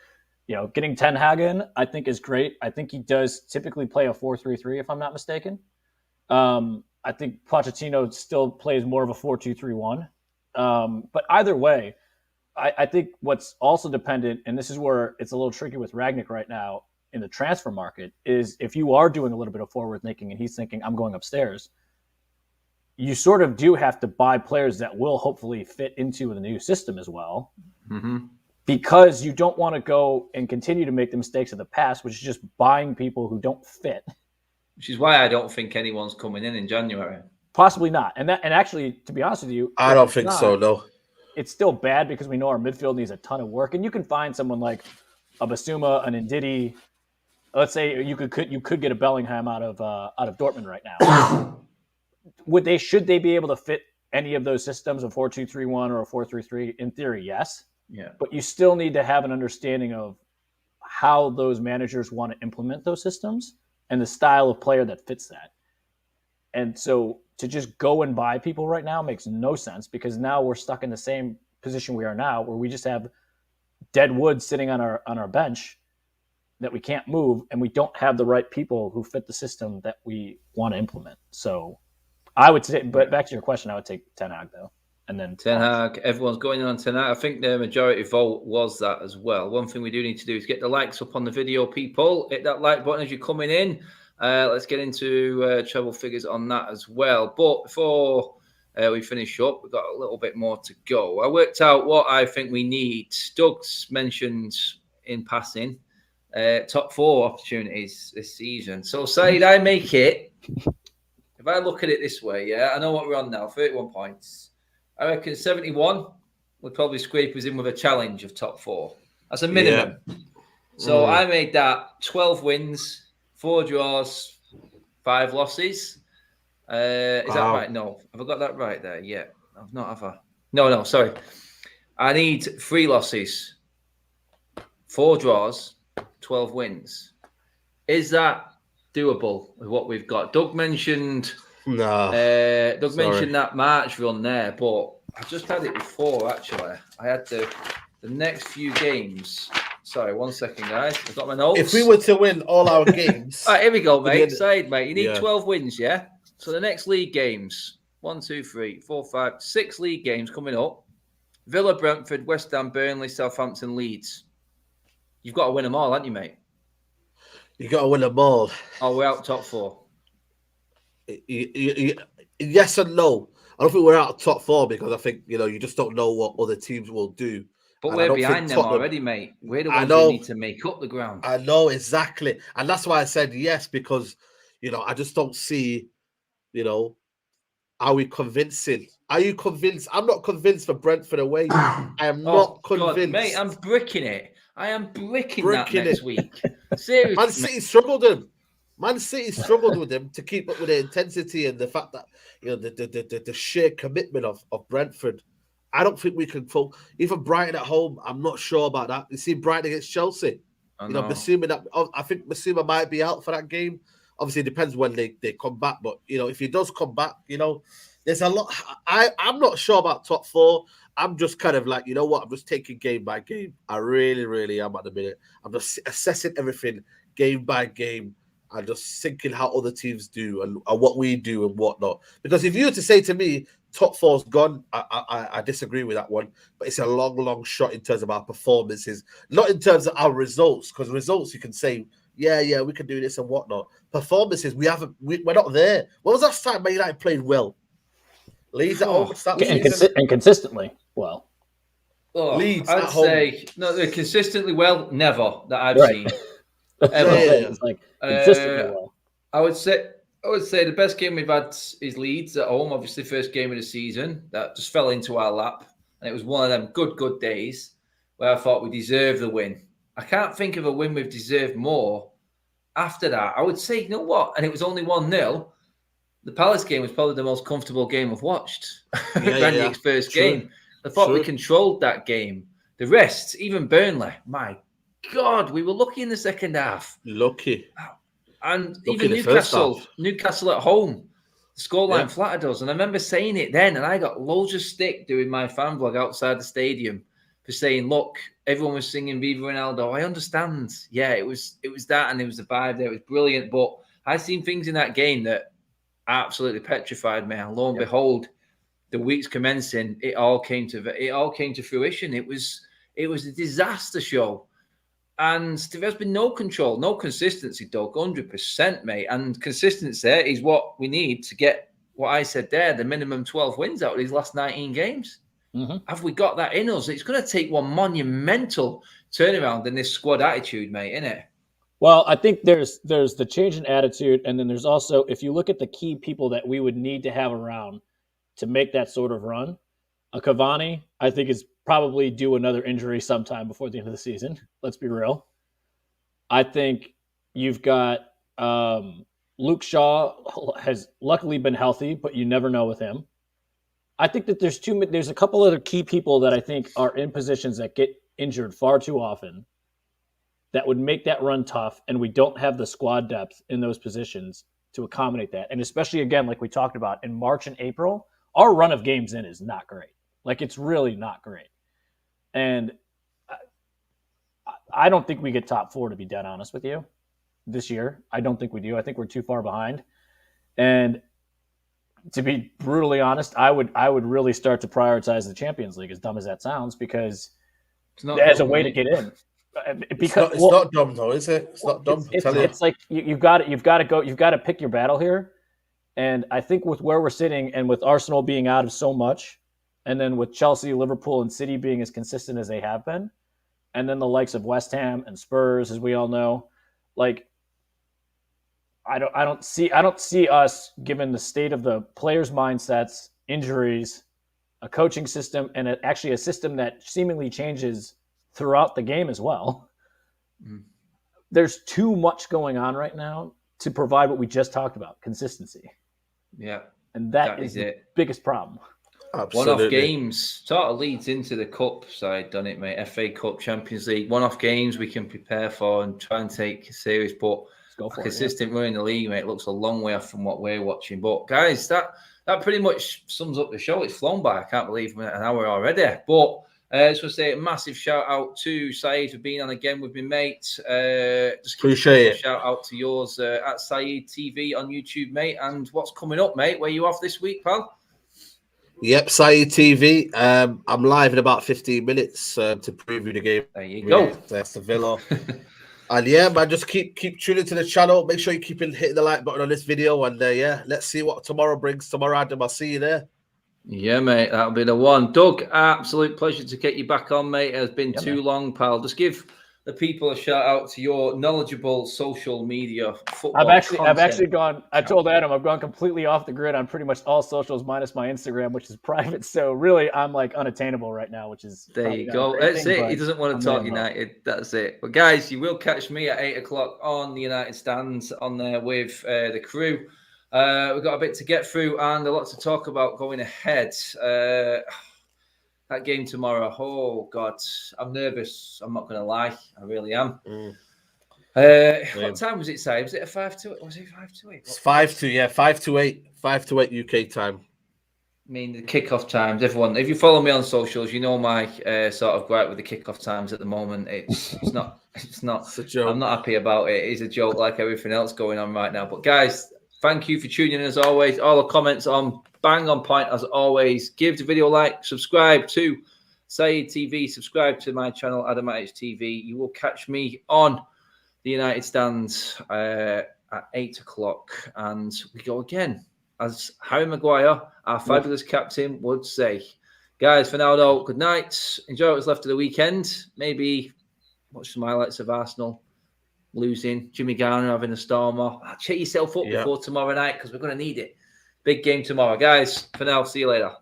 getting Ten Hag in, I think is great. I think he does typically play a 4-3-3, if I'm not mistaken. I think Pochettino still plays more of a 4-2-3-1. But either way, I think what's also dependent, and this is where it's a little tricky with Rangnick right now in the transfer market, is if you are doing a little bit of forward thinking and he's thinking, I'm going upstairs, you sort of do have to buy players that will hopefully fit into the new system as well. Mm-hmm. Because you don't want to go and continue to make the mistakes of the past, which is just buying people who don't fit. Which is why I don't think anyone's coming in January. Possibly not. And actually, to be honest with you, I don't think so, no. It's still bad because we know our midfield needs a ton of work. And you can find someone like a Basuma, an Ndidi. Let's say you could get a Bellingham out of Dortmund right now. Should they be able to fit any of those systems, a 4-2-3-1 or a 4-3-3? In theory, yes. Yeah. But you still need to have an understanding of how those managers want to implement those systems and the style of player that fits that. And so to just go and buy people right now makes no sense, because now we're stuck in the same position we are now, where we just have dead wood sitting on our bench that we can't move, and we don't have the right people who fit the system that we want to implement. So I would say, but back to your question, I would take Ten Hag though. And then Ten Hag, everyone's going on Ten Hag. I think the majority vote was that as well. One thing we do need to do is get the likes up on the video, people. Hit that like button as you're coming in. Let's get into treble figures on that as well. But before we finish up, we've got a little bit more to go. I worked out what I think we need. Doug's mentioned in passing top 4 opportunities this season. So, Said, I make it. If I look at it this way, yeah, I know what we're on now, 31 points. I reckon 71 would probably scrape us in with a challenge of top 4. That's a minimum. Yeah. So I made that 12 wins, 4 draws, 5 losses. Is that right? No. Have I got that right there? Yeah. I've not, have I? No, sorry. I need 3 losses, 4 draws, 12 wins. Is that doable with what we've got? Doug mentioned... No. Doug mentioned that March run there, but I just had it before, actually. I had the next few games. Sorry, 1 second, guys. I've got my notes. If we were to win all our games... All right, here we go, mate. Side, mate. You need 12 wins, yeah? So the next league games, 1, 2, 3, 4, 5, 6 league games coming up. Villa, Brentford, West Ham, Burnley, Southampton, Leeds. You've got to win them all, haven't you, mate? You got to win them all. Oh, we're out top 4. Yes and no. I don't think we're out of top 4 because I think, you just don't know what other teams will do. But we're behind them already, mate. We're the ones who need to make up the ground. I know, exactly. And that's why I said yes, because, I just don't see, are we convincing? Are you convinced? I'm not convinced for Brentford away. I am not convinced. God, mate, I'm bricking it. I am bricking that next week. Seriously. Man City struggled him. Man City struggled with him to keep up with the intensity and the fact that the sheer commitment of Brentford. I don't think we can even Brighton at home. I'm not sure about that. You see Brighton against Chelsea. Assuming that I think Basuma might be out for that game. Obviously, it depends when they come back. But if he does come back, there's a lot. I'm not sure about top 4. I'm just kind of like, I'm just taking game by game. I really, really am at the minute. I'm just assessing everything game by game. And just thinking how other teams do and what we do and whatnot. Because if you were to say to me, top 4's gone, I disagree with that one. But it's a long, long shot in terms of our performances, not in terms of our results. Because results, you can say, yeah, we can do this and whatnot. Performances, we're not there. When was that time Man United played well? Leeds at home. And consistently well. Leeds I'd say no, they're consistently well. Never that I've seen. It's like consistently well. I would say the best game we've had is Leeds at home. Obviously, first game of the season that just fell into our lap, and it was one of them good days where I thought we deserved the win. I can't think of a win we've deserved more. After that, I would say, you know what? And it was only 1-0. The Palace game was probably the most comfortable game I've watched. Rangnick's first game. I thought we controlled that game. The rest, even Burnley, my God, we were lucky in the second half. Lucky. And even Newcastle at home, the scoreline flattered us. And I remember saying it then, and I got loads of stick doing my fan vlog outside the stadium for saying, look, everyone was singing Viva Ronaldo. I understand. Yeah, it was that, and it was the vibe there. It was brilliant. But I seen things in that game that absolutely petrified me. And lo and behold, the weeks commencing, it all came to fruition. It was a disaster show. And there has been no control, no consistency, Doug, 100%, mate. And consistency is what we need to get what I said there, the minimum 12 wins out of these last 19 games. Mm-hmm. Have we got that in us? It's going to take one monumental turnaround in this squad attitude, mate, isn't it? Well, I think there's the change in attitude, and then there's also, if you look at the key people that we would need to have around to make that sort of run, a Cavani, I think, is probably due another injury sometime before the end of the season. Let's be real. I think you've got Luke Shaw has luckily been healthy, but you never know with him. I think that there's a couple other key people that I think are in positions that get injured far too often that would make that run tough, and we don't have the squad depth in those positions to accommodate that. And especially, again, like we talked about, in March and April, our run of games in is not great. Like, it's really not great. And I don't think we get top 4, to be dead honest with you, this year. I don't think we do. I think we're too far behind. And to be brutally honest, I would really start to prioritize the Champions League, as dumb as that sounds, because as a way to get in. Because it's not dumb though, is it? It's not dumb. It's like you've got to pick your battle here. And I think with where we're sitting, and with Arsenal being out of so much, and then with Chelsea, Liverpool, and City being as consistent as they have been, and then the likes of West Ham and Spurs, as we all know, like I don't see us, given the state of the players' mindsets, injuries, a coaching system, and actually a system that seemingly changes throughout the game as well. There's too much going on right now to provide what we just talked about, consistency. Yeah. And that is the biggest problem. Absolutely. One-off games sort of leads into the cup side, doesn't it, mate? FA Cup, Champions League, one-off games we can prepare for and try and take serious, but a consistent run in the league, mate, looks a long way off from what we're watching. But guys, that pretty much sums up the show. It's flown by. I can't believe we're at an hour already. But I just want to say a massive shout out to Saeed for being on again with me, mate. Just appreciate it. Shout out to yours at Saeed TV on YouTube, mate. And what's coming up, mate? Where are you off this week, pal? Yep, Saeed TV. I'm live in about 15 minutes to preview the game. There you go. That's the Villa. And yeah, man, just keep tuning to the channel. Make sure you keep hitting the like button on this video. And yeah, let's see what tomorrow brings. Tomorrow, Adam, I'll see you there. Yeah, mate, that'll be the one. Doug, absolute pleasure to get you back on, mate. It has been too long, pal. Just give the people a shout out to your knowledgeable social media football I've actually gone. I told Adam I've gone completely off the grid on pretty much all socials minus my Instagram, which is private. So really, I'm like unattainable right now, which is there you go. That's it. He doesn't want to talk United. That's it. But guys, you will catch me at 8 o'clock on the United Stands on there with the crew. We've got a bit to get through and a lot to talk about going ahead. That game tomorrow, oh God, I'm nervous. I'm not going to lie. I really am. What time was it, Si? Was it a 5-2? Was it 5-8? It's 5-2, yeah, 5-8. 5-8 UK time. I mean, the kickoff times, everyone, if you follow me on socials, you know my sort of gripe with the kickoff times at the moment. It's not. It's a joke. I'm not happy about it. It's a joke like everything else going on right now. But guys, thank you for tuning in as always. All the comments on bang on point as always. Give the video a like, subscribe to Saeed TV, subscribe to my channel, Matic TV. You will catch me on the United Stands at 8 o'clock. And we go again, as Harry Maguire, our fabulous captain, would say. Guys, for now, though, good night. Enjoy what's left of the weekend. Maybe watch some highlights of Arsenal losing, Jimmy Garner having a stormer. Check yourself up before tomorrow night because we're going to need it. Big game tomorrow. Guys, for now, see you later.